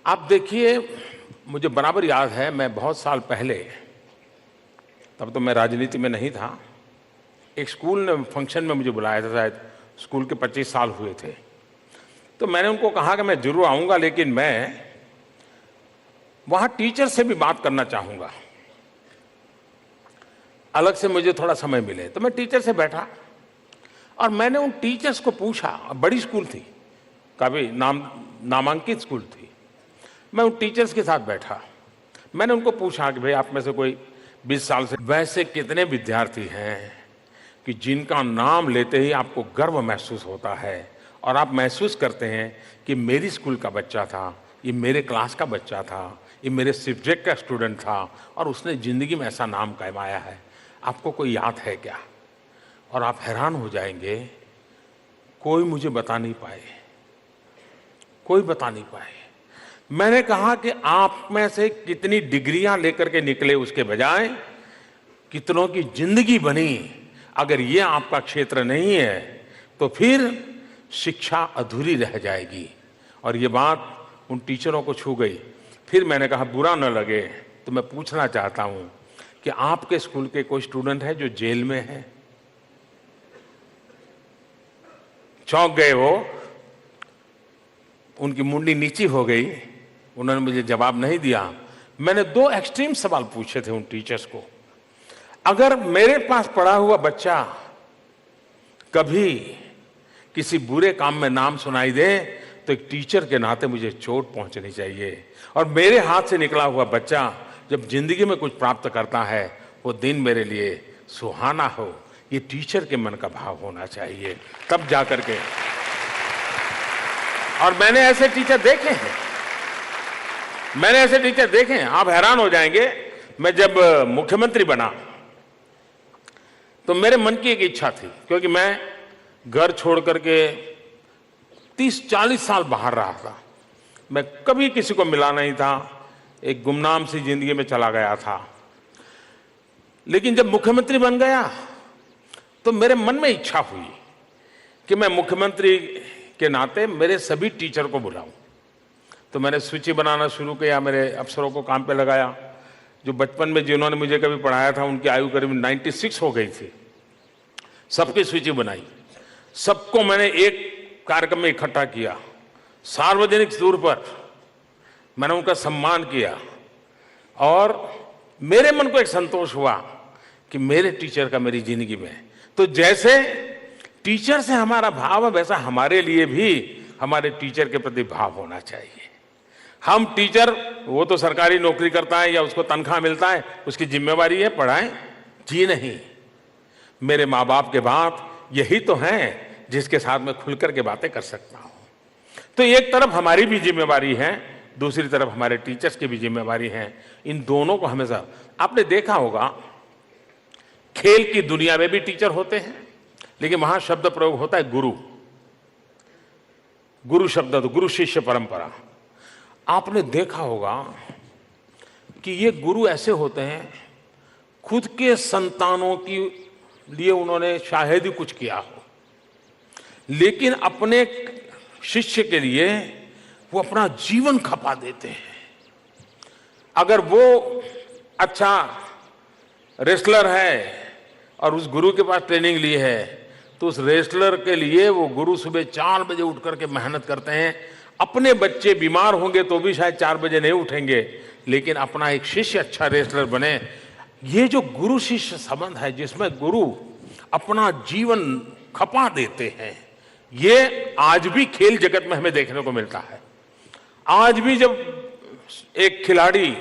आप देखिए, मुझे बराबर याद है, मैं बहुत साल पहले, तब तो मैं राजनीति में नहीं था, एक स्कूल ने फंक्शन में मुझे बुलाया था, शायद स्कूल के 25 साल हुए थे। तो मैंने उनको कहा कि मैं जरूर आऊँगा, लेकिन मैं वहाँ टीचर से भी बात करना चाहूँगा, अलग से मुझे थोड़ा समय मिले। तो मैं टीचर से बैठा और मैंने उन टीचर्स को पूछा, बड़ी स्कूल थी, काफ़ी नामांकित स्कूल थी। मैं उन टीचर्स के साथ बैठा, मैंने उनको पूछा कि भाई आप में से कोई 20 साल से वैसे कितने विद्यार्थी हैं कि जिनका नाम लेते ही आपको गर्व महसूस होता है और आप महसूस करते हैं कि मेरी स्कूल का बच्चा था, ये मेरे क्लास का बच्चा था, ये मेरे सब्जेक्ट का स्टूडेंट था और उसने ज़िंदगी में ऐसा नाम कमाया है। आपको कोई याद है क्या? और आप हैरान हो जाएंगे, कोई मुझे बता नहीं पाए, कोई बता नहीं पाए। मैंने कहा कि आप में से कितनी डिग्रियां लेकर के निकले उसके बजाय कितनों की जिंदगी बनी। अगर ये आपका क्षेत्र नहीं है तो फिर शिक्षा अधूरी रह जाएगी। और ये बात उन टीचरों को छू गई। फिर मैंने कहा बुरा न लगे तो मैं पूछना चाहता हूं कि आपके स्कूल के कोई स्टूडेंट है जो जेल में है? चौंक गए वो, उनकी मुंडी नीची हो गई, उन्होंने मुझे जवाब नहीं दिया। मैंने 2 एक्सट्रीम सवाल पूछे थे उन टीचर्स को। अगर मेरे पास पढ़ा हुआ बच्चा कभी किसी बुरे काम में नाम सुनाई दे तो एक टीचर के नाते मुझे चोट पहुंचनी चाहिए, और मेरे हाथ से निकला हुआ बच्चा जब जिंदगी में कुछ प्राप्त करता है वो दिन मेरे लिए सुहाना हो, ये टीचर के मन का भाव होना चाहिए, तब जाकर के। और मैंने ऐसे टीचर देखे हैं, मैंने ऐसे टीचर देखे हैं, आप हैरान हो जाएंगे। मैं जब मुख्यमंत्री बना तो मेरे मन की एक इच्छा थी, क्योंकि मैं घर छोड़ करके 30-40 साल बाहर रहा था। मैं कभी किसी को मिला नहीं था, एक गुमनाम सी जिंदगी में चला गया था। लेकिन जब मुख्यमंत्री बन गया तो मेरे मन में इच्छा हुई कि मैं मुख्यमंत्री के नाते मेरे सभी टीचर को बुलाऊं। तो मैंने सूची बनाना शुरू किया, मेरे अफसरों को काम पे लगाया। जो बचपन में जिन्होंने मुझे कभी पढ़ाया था उनकी आयु करीब 96 हो गई थी। सबकी सूची बनाई, सबको मैंने एक कार्यक्रम में इकट्ठा किया, सार्वजनिक तौर पर मैंने उनका सम्मान किया और मेरे मन को एक संतोष हुआ कि मेरे टीचर का मेरी जिंदगी में। तो जैसे टीचर से हमारा भाव है वैसा हमारे लिए भी हमारे टीचर के प्रति भाव होना चाहिए। हम टीचर, वो तो सरकारी नौकरी करता है या उसको तनख्वाह मिलता है, उसकी जिम्मेवारी है पढ़ाएं, जी नहीं। मेरे माँ बाप के बाद यही तो हैं जिसके साथ मैं खुलकर के बातें कर सकता हूं। तो एक तरफ हमारी भी जिम्मेवारी है, दूसरी तरफ हमारे टीचर्स की भी जिम्मेवारी है। इन दोनों को हमेशा, आपने देखा होगा खेल की दुनिया में भी टीचर होते हैं, लेकिन वहां शब्द प्रयोग होता है गुरु। गुरु शब्द, तो गुरु शिष्य परंपरा। आपने देखा होगा कि ये गुरु ऐसे होते हैं, खुद के संतानों की लिए उन्होंने शायद ही कुछ किया हो, लेकिन अपने शिष्य के लिए वो अपना जीवन खपा देते हैं। अगर वो अच्छा रेसलर है और उस गुरु के पास ट्रेनिंग ली है तो उस रेसलर के लिए वो गुरु सुबह 4 बजे उठ करके मेहनत करते हैं। अपने बच्चे बीमार होंगे तो भी शायद 4 बजे नहीं उठेंगे, लेकिन अपना एक शिष्य अच्छा रेसलर बने। ये जो गुरु शिष्य संबंध है जिसमें गुरु अपना जीवन खपा देते हैं, ये आज भी खेल जगत में हमें देखने को मिलता है। आज भी जब एक खिलाड़ी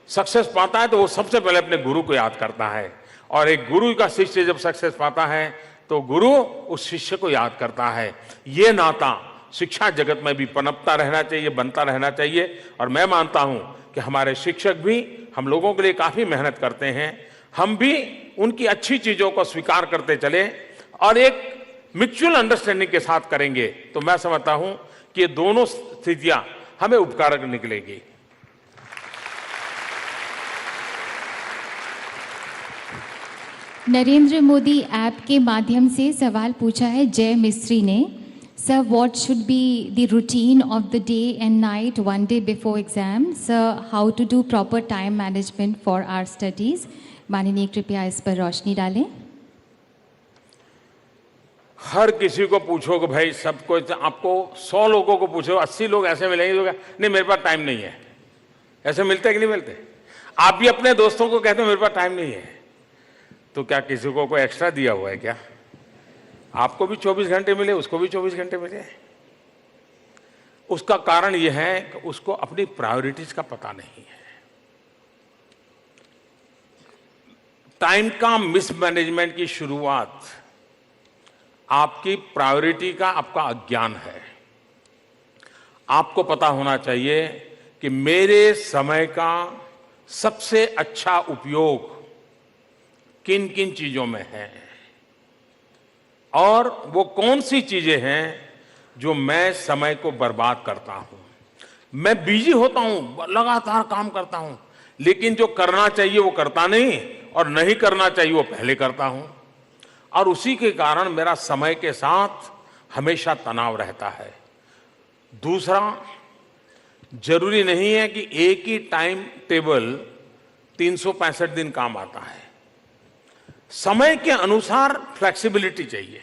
सक्सेस पाता है तो वो सबसे पहले अपने गुरु को याद करता है, और एक गुरु का शिष्य जब सक्सेस पाता है तो गुरु उस शिष्य को याद करता है। ये नाता शिक्षा जगत में भी पनपता रहना चाहिए, बनता रहना चाहिए। और मैं मानता हूं कि हमारे शिक्षक भी हम लोगों के लिए काफी मेहनत करते हैं। हम भी उनकी अच्छी चीजों को स्वीकार करते चले और एक म्यूचुअल अंडरस्टैंडिंग के साथ करेंगे तो मैं समझता हूं कि ये दोनों स्थितियां हमें उपकारक निकलेगी। नरेंद्र मोदी ऐप के माध्यम से सवाल पूछा है जय मिस्त्री ने। Sir, what should be the routine of the day and night 1 day before exam? Sir, how to do proper time management for our studies? माननीय कृपया इस पर रोशनी डालें। हर किसी को पूछो कि भाई सबको, आपको 100 लोगों को पूछो, 80 लोग ऐसे मिलेंगे जो नहीं मेरे पास टाइम नहीं है। ऐसे मिलते कि नहीं मिलते? आप भी अपने दोस्तों को कहते हो मेरे पास टाइम नहीं है, तो क्या किसी को कोई एक्स्ट्रा दिया हुआ है क्या? आपको भी 24 घंटे मिले, उसको भी 24 घंटे मिले। उसका कारण यह है कि उसको अपनी प्रायोरिटीज का पता नहीं है। टाइम का मिसमैनेजमेंट की शुरुआत आपकी प्रायोरिटी का आपका अज्ञान है। आपको पता होना चाहिए कि मेरे समय का सबसे अच्छा उपयोग किन किन चीजों में है और वो कौन सी चीजें हैं जो मैं समय को बर्बाद करता हूं। मैं बिजी होता हूं, लगातार काम करता हूं, लेकिन जो करना चाहिए वो करता नहीं और नहीं करना चाहिए वो पहले करता हूं, और उसी के कारण मेरा समय के साथ हमेशा तनाव रहता है। दूसरा, जरूरी नहीं है कि एक ही टाइम टेबल 365 दिन काम आता है। समय के अनुसार फ्लेक्सिबिलिटी चाहिए,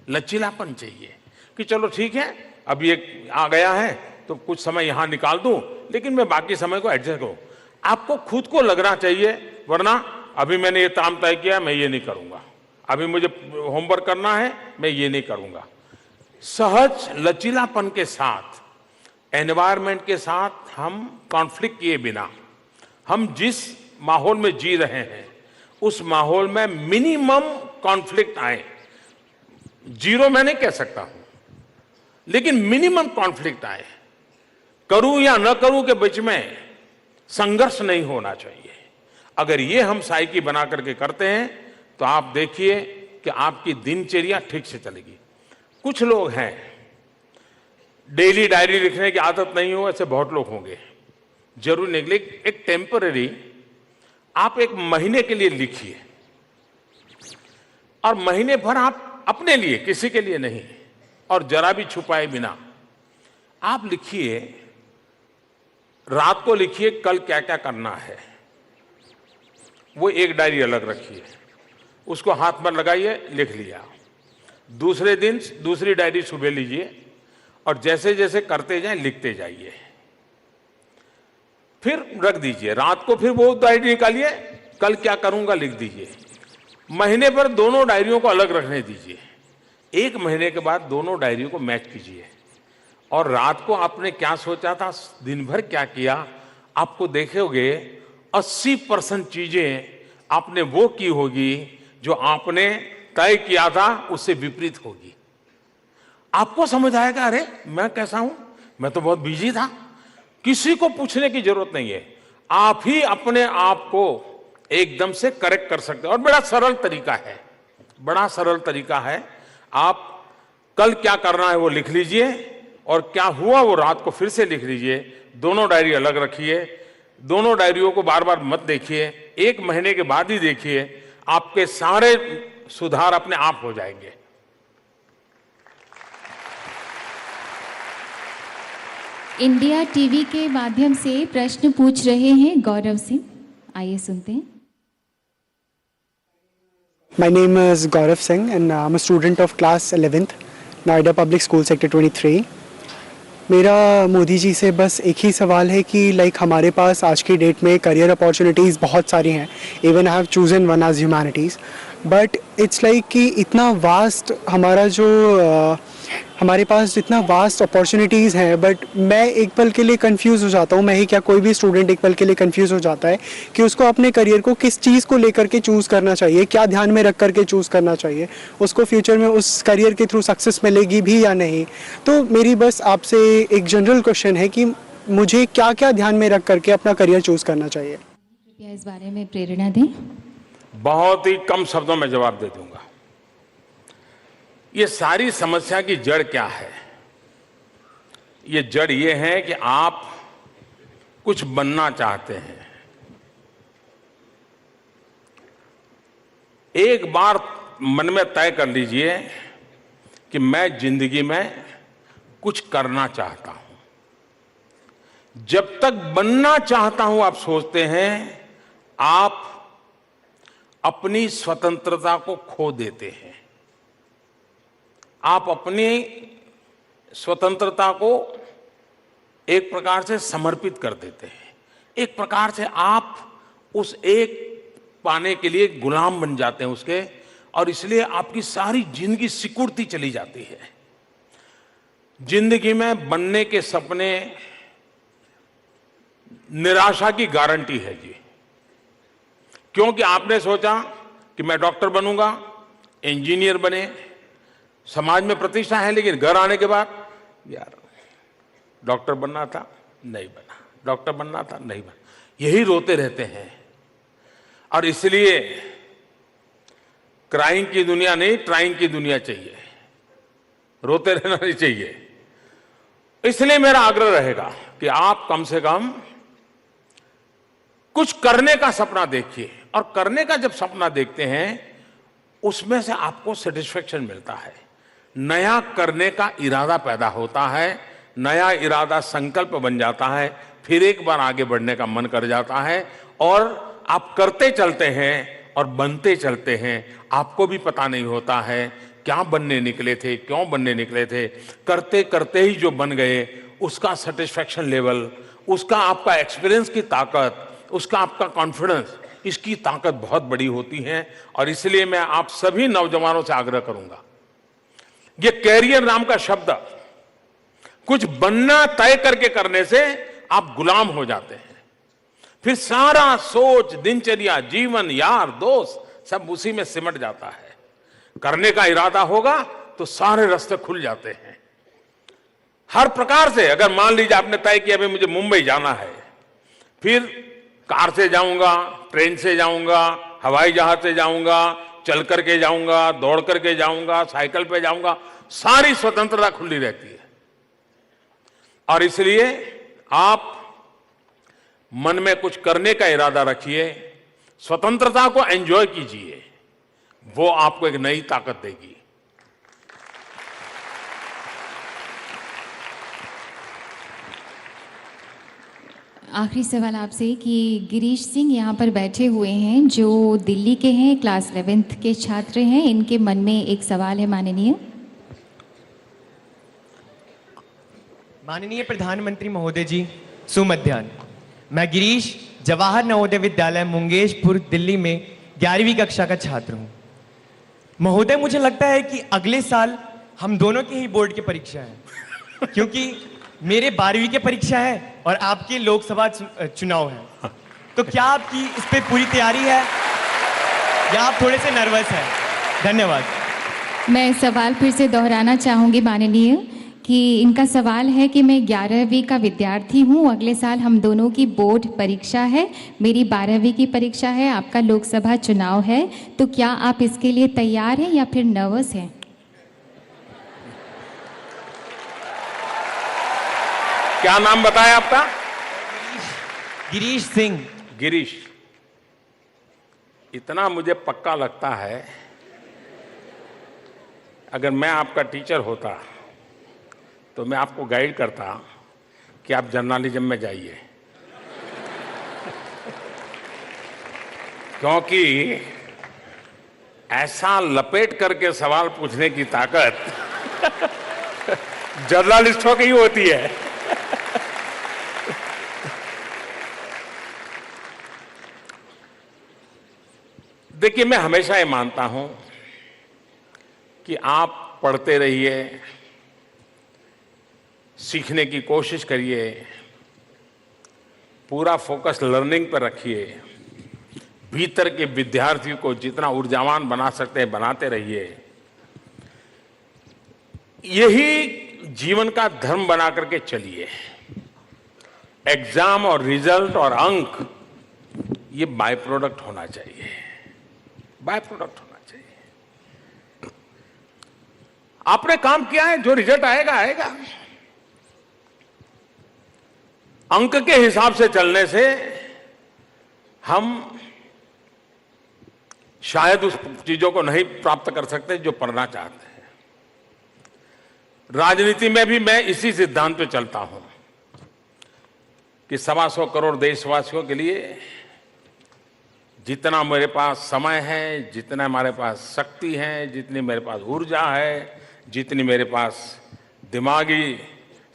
लचीलापन चाहिए कि चलो ठीक है अब ये आ गया है तो कुछ समय यहां निकाल दूं, लेकिन मैं बाकी समय को एडजस्ट करूं। आपको खुद को लगना चाहिए, वरना अभी मैंने ये काम तय किया मैं ये नहीं करूंगा, अभी मुझे होमवर्क करना है मैं ये नहीं करूंगा। सहज लचीलापन के साथ, एनवायरनमेंट के साथ हम कॉन्फ्लिक्ट किए बिना, हम जिस माहौल में जी रहे हैं उस माहौल में मिनिमम कॉन्फ्लिक्ट आए। जीरो मैं नहीं कह सकता हूं, लेकिन मिनिमम कॉन्फ्लिक्ट आए। करूं या न करूं के बीच में संघर्ष नहीं होना चाहिए। अगर ये हम साइकी बना करके करते हैं तो आप देखिए कि आपकी दिनचर्या ठीक से चलेगी। कुछ लोग हैं डेली डायरी लिखने की आदत नहीं हो, ऐसे बहुत लोग होंगे, जरूर निकले। एक टेम्पररी आप एक महीने के लिए लिखिए, और महीने भर आप अपने लिए, किसी के लिए नहीं, और जरा भी छुपाए बिना आप लिखिए। रात को लिखिए कल क्या क्या करना है, वो एक डायरी अलग रखिए, उसको हाथ में लगाइए, लिख लिया। दूसरे दिन दूसरी डायरी सुबह लीजिए, और जैसे जैसे करते जाएं लिखते जाइए, फिर रख दीजिए। रात को फिर वो डायरी निकालिए, कल क्या करूंगा लिख दीजिए। महीने पर दोनों डायरियों को अलग रखने दीजिए। एक महीने के बाद दोनों डायरियों को मैच कीजिए, और रात को आपने क्या सोचा था, दिन भर क्या किया, आपको देखोगे 80% चीजें आपने वो की होगी जो आपने तय किया था, उससे विपरीत होगी। आपको समझ आएगा, अरे मैं कैसा हूं, मैं तो बहुत बिजी था। किसी को पूछने की जरूरत नहीं है, आप ही अपने आप को एकदम से करेक्ट कर सकते हैं। और बड़ा सरल तरीका है, बड़ा सरल तरीका है। आप कल क्या करना है वो लिख लीजिए, और क्या हुआ वो रात को फिर से लिख लीजिए। दोनों डायरी अलग रखिए, दोनों डायरियों को बार बार मत देखिए, एक महीने के बाद ही देखिए, आपके सारे सुधार अपने आप हो जाएंगे। इंडिया टीवी के माध्यम से प्रश्न पूछ रहे हैं गौरव सिंह, आइए सुनते हैं। My name is Gaurav Singh and I'm a student of class 11th, Noida Public School Sector 23. मेरा मोदी जी से बस एक ही सवाल है कि हमारे पास आज की डेट में करियर अपॉर्चुनिटीज़ बहुत सारी हैं, even I have chosen one as humanities, but it's कि इतना वास्ट हमारा जो हमारे पास जितना वास्ट अपॉर्चुनिटीज़ हैं, बट मैं एक पल के लिए कंफ्यूज हो जाता हूँ, मैं ही क्या कोई भी स्टूडेंट एक पल के लिए कंफ्यूज हो जाता है कि उसको अपने करियर को किस चीज़ को लेकर के चूज़ करना चाहिए, क्या ध्यान में रख करके चूज़ करना चाहिए, उसको फ्यूचर में उस करियर के थ्रू सक्सेस मिलेगी भी या नहीं। तो मेरी बस आपसे एक जनरल क्वेश्चन है कि मुझे क्या क्या ध्यान में रख करके अपना करियर चूज़ करना चाहिए। कृपया इस बारे में प्रेरणा दें। बहुत ही कम शब्दों में जवाब दे दूंगा। ये सारी समस्या की जड़ क्या है? ये जड़ ये है कि आप कुछ बनना चाहते हैं। एक बार मन में तय कर लीजिए कि मैं जिंदगी में कुछ करना चाहता हूं। जब तक बनना चाहता हूं आप सोचते हैं, आप अपनी स्वतंत्रता को खो देते हैं। आप अपनी स्वतंत्रता को एक प्रकार से समर्पित कर देते हैं। एक प्रकार से आप उस एक पाने के लिए गुलाम बन जाते हैं उसके, और इसलिए आपकी सारी जिंदगी सिकुड़ती चली जाती है। जिंदगी में बनने के सपने निराशा की गारंटी है जी। क्योंकि आपने सोचा कि मैं डॉक्टर बनूंगा, इंजीनियर बने, समाज में प्रतिष्ठा है, लेकिन घर आने के बाद यार डॉक्टर बनना था नहीं बना, डॉक्टर बनना था नहीं बना, यही रोते रहते हैं। और इसलिए क्राइंग की दुनिया नहीं, ट्राइंग की दुनिया चाहिए, रोते रहना नहीं चाहिए। इसलिए मेरा आग्रह रहेगा कि आप कम से कम कुछ करने का सपना देखिए, और करने का जब सपना देखते हैं उसमें से आपको सेटिस्फेक्शन मिलता है, नया करने का इरादा पैदा होता है, नया इरादा संकल्प बन जाता है, फिर एक बार आगे बढ़ने का मन कर जाता है, और आप करते चलते हैं और बनते चलते हैं। आपको भी पता नहीं होता है क्या बनने निकले थे, क्यों बनने निकले थे। करते करते ही जो बन गए उसका सेटिस्फेक्शन लेवल, उसका आपका एक्सपीरियंस की ताकत, उसका आपका कॉन्फिडेंस, इसकी ताकत बहुत बड़ी होती है। और इसलिए मैं आप सभी नौजवानों से आग्रह करूंगा, ये कैरियर नाम का शब्द कुछ बनना तय करके करने से आप गुलाम हो जाते हैं। फिर सारा सोच, दिनचर्या, जीवन, यार, दोस्त सब उसी में सिमट जाता है। करने का इरादा होगा तो सारे रास्ते खुल जाते हैं हर प्रकार से। अगर मान लीजिए आपने तय किया भाई मुझे मुंबई जाना है, फिर कार से जाऊंगा, ट्रेन से जाऊंगा, हवाई जहाज से जाऊंगा, चल करके जाऊंगा, दौड़ करके जाऊंगा, साइकिल पे जाऊंगा, सारी स्वतंत्रता खुली रहती है। और इसलिए आप मन में कुछ करने का इरादा रखिए, स्वतंत्रता को एंजॉय कीजिए, वो आपको एक नई ताकत देगी। आखिरी सवाल आपसे कि गिरीश सिंह यहाँ पर बैठे हुए हैं, जो दिल्ली के हैं, क्लास 11th के छात्र हैं। इनके मन में एक सवाल है माननीय। माननीय प्रधानमंत्री महोदय जी, सुमध्याह्न। मैं गिरीश जवाहर नवोदय विद्यालय मुंगेशपुर दिल्ली में 11वीं कक्षा का छात्र हूँ। महोदय, मुझे लगता है कि अगले साल हम दोनों के ही बोर्ड की परीक्षा है, क्योंकि मेरे 12वीं की परीक्षा है और आपके लोकसभा चुनाव है। तो क्या आपकी इस पे पूरी तैयारी है या आप थोड़े से नर्वस हैं? धन्यवाद। मैं सवाल फिर से दोहराना चाहूँगी माननीय कि इनका सवाल है कि मैं 11वीं का विद्यार्थी हूँ, अगले साल हम दोनों की बोर्ड परीक्षा है, मेरी 12वीं की परीक्षा है, आपका लोकसभा चुनाव है, तो क्या आप इसके लिए तैयार हैं या फिर नर्वस हैं? क्या नाम बताया आपका? गिरीश सिंह। गिरीश, इतना मुझे पक्का लगता है, अगर मैं आपका टीचर होता तो मैं आपको गाइड करता कि आप जर्नलिज्म में जाइए, क्योंकि ऐसा लपेट करके सवाल पूछने की ताकत जर्नलिस्टों की ही होती है। देखिए, मैं हमेशा ये मानता हूं कि आप पढ़ते रहिए, सीखने की कोशिश करिए, पूरा फोकस लर्निंग पर रखिए, भीतर के विद्यार्थी को जितना ऊर्जावान बना सकते हैं बनाते रहिए। यही जीवन का धर्म बना करके चलिए। एग्जाम और रिजल्ट और अंक ये बाय प्रोडक्ट होना चाहिए, बाय प्रोडक्ट होना चाहिए। आपने काम किया है, जो रिजल्ट आएगा आएगा। अंक के हिसाब से चलने से हम शायद उस चीजों को नहीं प्राप्त कर सकते जो पढ़ना चाहते हैं। राजनीति में भी मैं इसी सिद्धांत पे चलता हूं कि 125 करोड़ देशवासियों के लिए जितना मेरे पास समय है, जितना हमारे पास शक्ति है, जितनी मेरे पास ऊर्जा है, जितनी मेरे पास दिमागी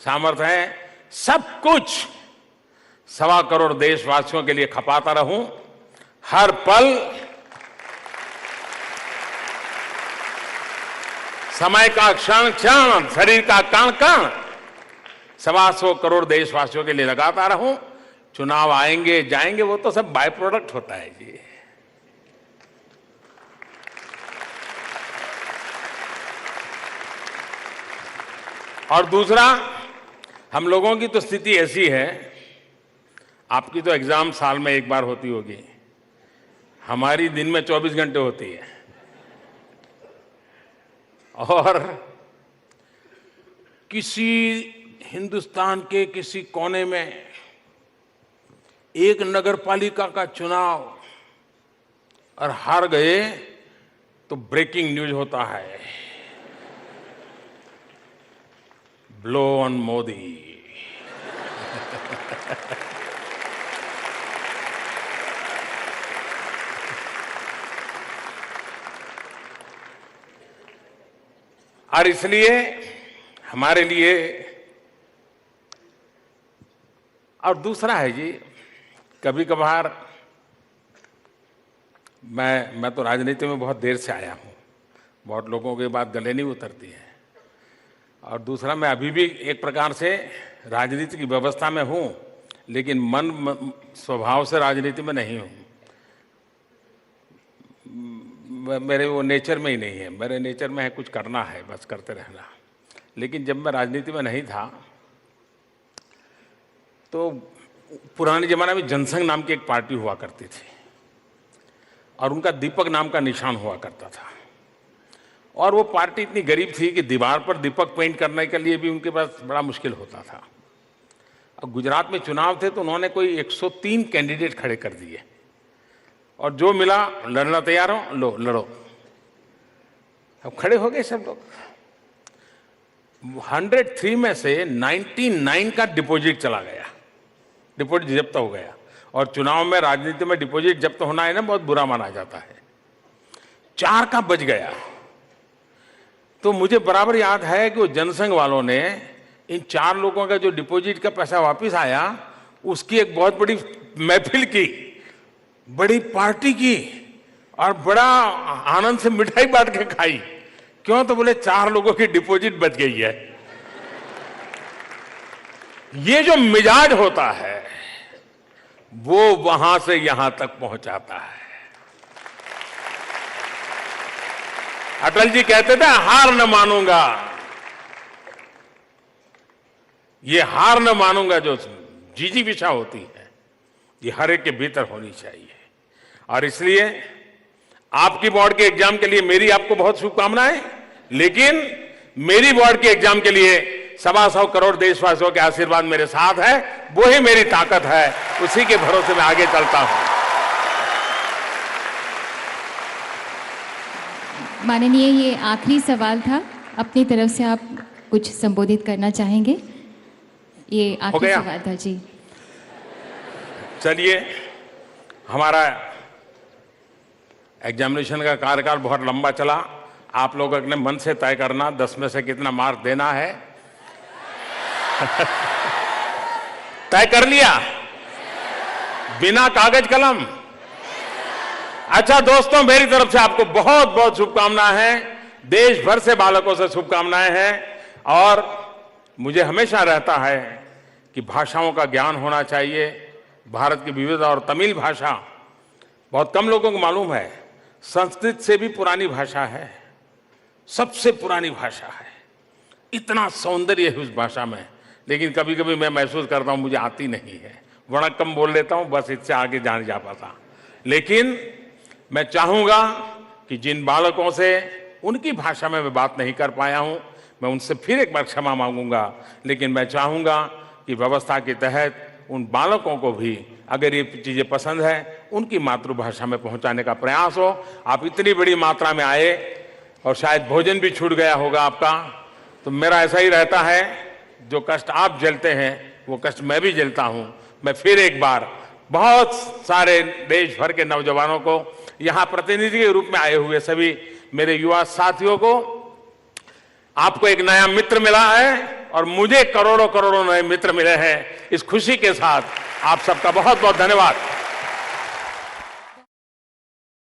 सामर्थ्य है, सब कुछ 125 करोड़ देशवासियों के लिए खपाता रहूं। हर पल समय का क्षण क्षण, शरीर का कण कण 125 करोड़ देशवासियों के लिए लगाता रहूं। चुनाव आएंगे जाएंगे, वो तो सब बाय प्रोडक्ट होता है जी। और दूसरा, हम लोगों की तो स्थिति ऐसी है, आपकी तो एग्जाम साल में एक बार होती होगी, हमारी दिन में 24 घंटे होती है। और किसी हिंदुस्तान के किसी कोने में एक नगर पालिका का चुनाव और हार गए तो ब्रेकिंग न्यूज होता है, ब्लो ऑन मोदी। और इसलिए हमारे लिए, और दूसरा है जी, कभी कभार मैं तो राजनीति में बहुत देर से आया हूँ, बहुत लोगों की बात गले नहीं उतरती है। और दूसरा, मैं अभी भी एक प्रकार से राजनीति की व्यवस्था में हूँ, लेकिन मन स्वभाव से राजनीति में नहीं हूँ। मेरे वो नेचर में ही नहीं है। मेरे नेचर में है कुछ करना है, बस करते रहना। लेकिन जब मैं राजनीति में नहीं था तो पुराने ज़माने में जनसंघ नाम की एक पार्टी हुआ करती थी और उनका दीपक नाम का निशान हुआ करता था। और वो पार्टी इतनी गरीब थी कि दीवार पर दीपक पेंट करने के लिए भी उनके पास बड़ा मुश्किल होता था। अब गुजरात में चुनाव थे तो उन्होंने कोई 103 कैंडिडेट खड़े कर दिए और जो मिला लड़ना तैयार हो, लो लड़ो। अब खड़े हो गए सब लोग। 103 में से 99 का डिपॉजिट चला गया, डिपॉजिट जब्त हो गया। और चुनाव में, राजनीति में डिपॉजिट जब्त होना है ना, बहुत बुरा माना जाता है। 4 का बच गया। तो मुझे बराबर याद है कि वो जनसंघ वालों ने इन 4 लोगों का जो डिपॉजिट का पैसा वापस आया, उसकी एक बहुत बड़ी महफिल की, बड़ी पार्टी की और बड़ा आनंद से मिठाई बांट के खाई। क्यों? तो बोले 4 लोगों की डिपॉजिट बच गई है। ये जो मिजाज होता है वो वहां से यहां तक पहुंचाता है। अटल जी कहते थे हार न मानूंगा, ये हार न मानूंगा जो जिजीविषा होती है, ये हर एक के भीतर होनी चाहिए। और इसलिए आपकी बोर्ड के एग्जाम के लिए मेरी आपको बहुत शुभकामनाएं, लेकिन मेरी बोर्ड के एग्जाम के लिए 125 करोड़ देशवासियों के आशीर्वाद मेरे साथ है, वो ही मेरी ताकत है, उसी के भरोसे मैं आगे चलता हूं। माननीय, ये आखिरी सवाल था, अपनी तरफ से आप कुछ संबोधित करना चाहेंगे? ये आखिरी सवाल था जी। चलिए, हमारा एग्जामिनेशन का कार्यकाल बहुत लंबा चला। आप लोग अपने मन से तय करना 10 में से कितना मार्क देना है। तय कर लिया बिना कागज कलम? अच्छा दोस्तों, मेरी तरफ से आपको बहुत बहुत शुभकामनाएं हैं, देश भर से बालकों से शुभकामनाएं हैं। और मुझे हमेशा रहता है कि भाषाओं का ज्ञान होना चाहिए। भारत की विविधता, और तमिल भाषा बहुत कम लोगों को मालूम है, संस्कृत से भी पुरानी भाषा है, सबसे पुरानी भाषा है। इतना सौंदर्य है उस भाषा में, लेकिन कभी कभी मैं महसूस करता हूं मुझे आती नहीं है, वणक्कम बोल लेता हूं, बस इससे आगे जान जा पाता। लेकिन मैं चाहूंगा कि जिन बालकों से उनकी भाषा में मैं बात नहीं कर पाया हूं, मैं उनसे फिर एक बार क्षमा मांगूंगा। लेकिन मैं चाहूंगा कि व्यवस्था के तहत उन बालकों को भी अगर ये चीजें पसंद है, उनकी मातृभाषा में पहुंचाने का प्रयास हो। आप इतनी बड़ी मात्रा में आए और शायद भोजन भी छूट गया होगा आपका, तो मेरा ऐसा ही रहता है, जो कष्ट आप झेलते हैं वो कष्ट मैं भी झेलता हूं। मैं फिर एक बार बहुत सारे देश भर के नौजवानों को, यहां प्रतिनिधि के रूप में आए हुए सभी मेरे युवा साथियों को, आपको एक नया मित्र मिला है और मुझे करोड़ों करोड़ों नए मित्र मिले हैं। इस खुशी के साथ आप सबका बहुत बहुत धन्यवाद।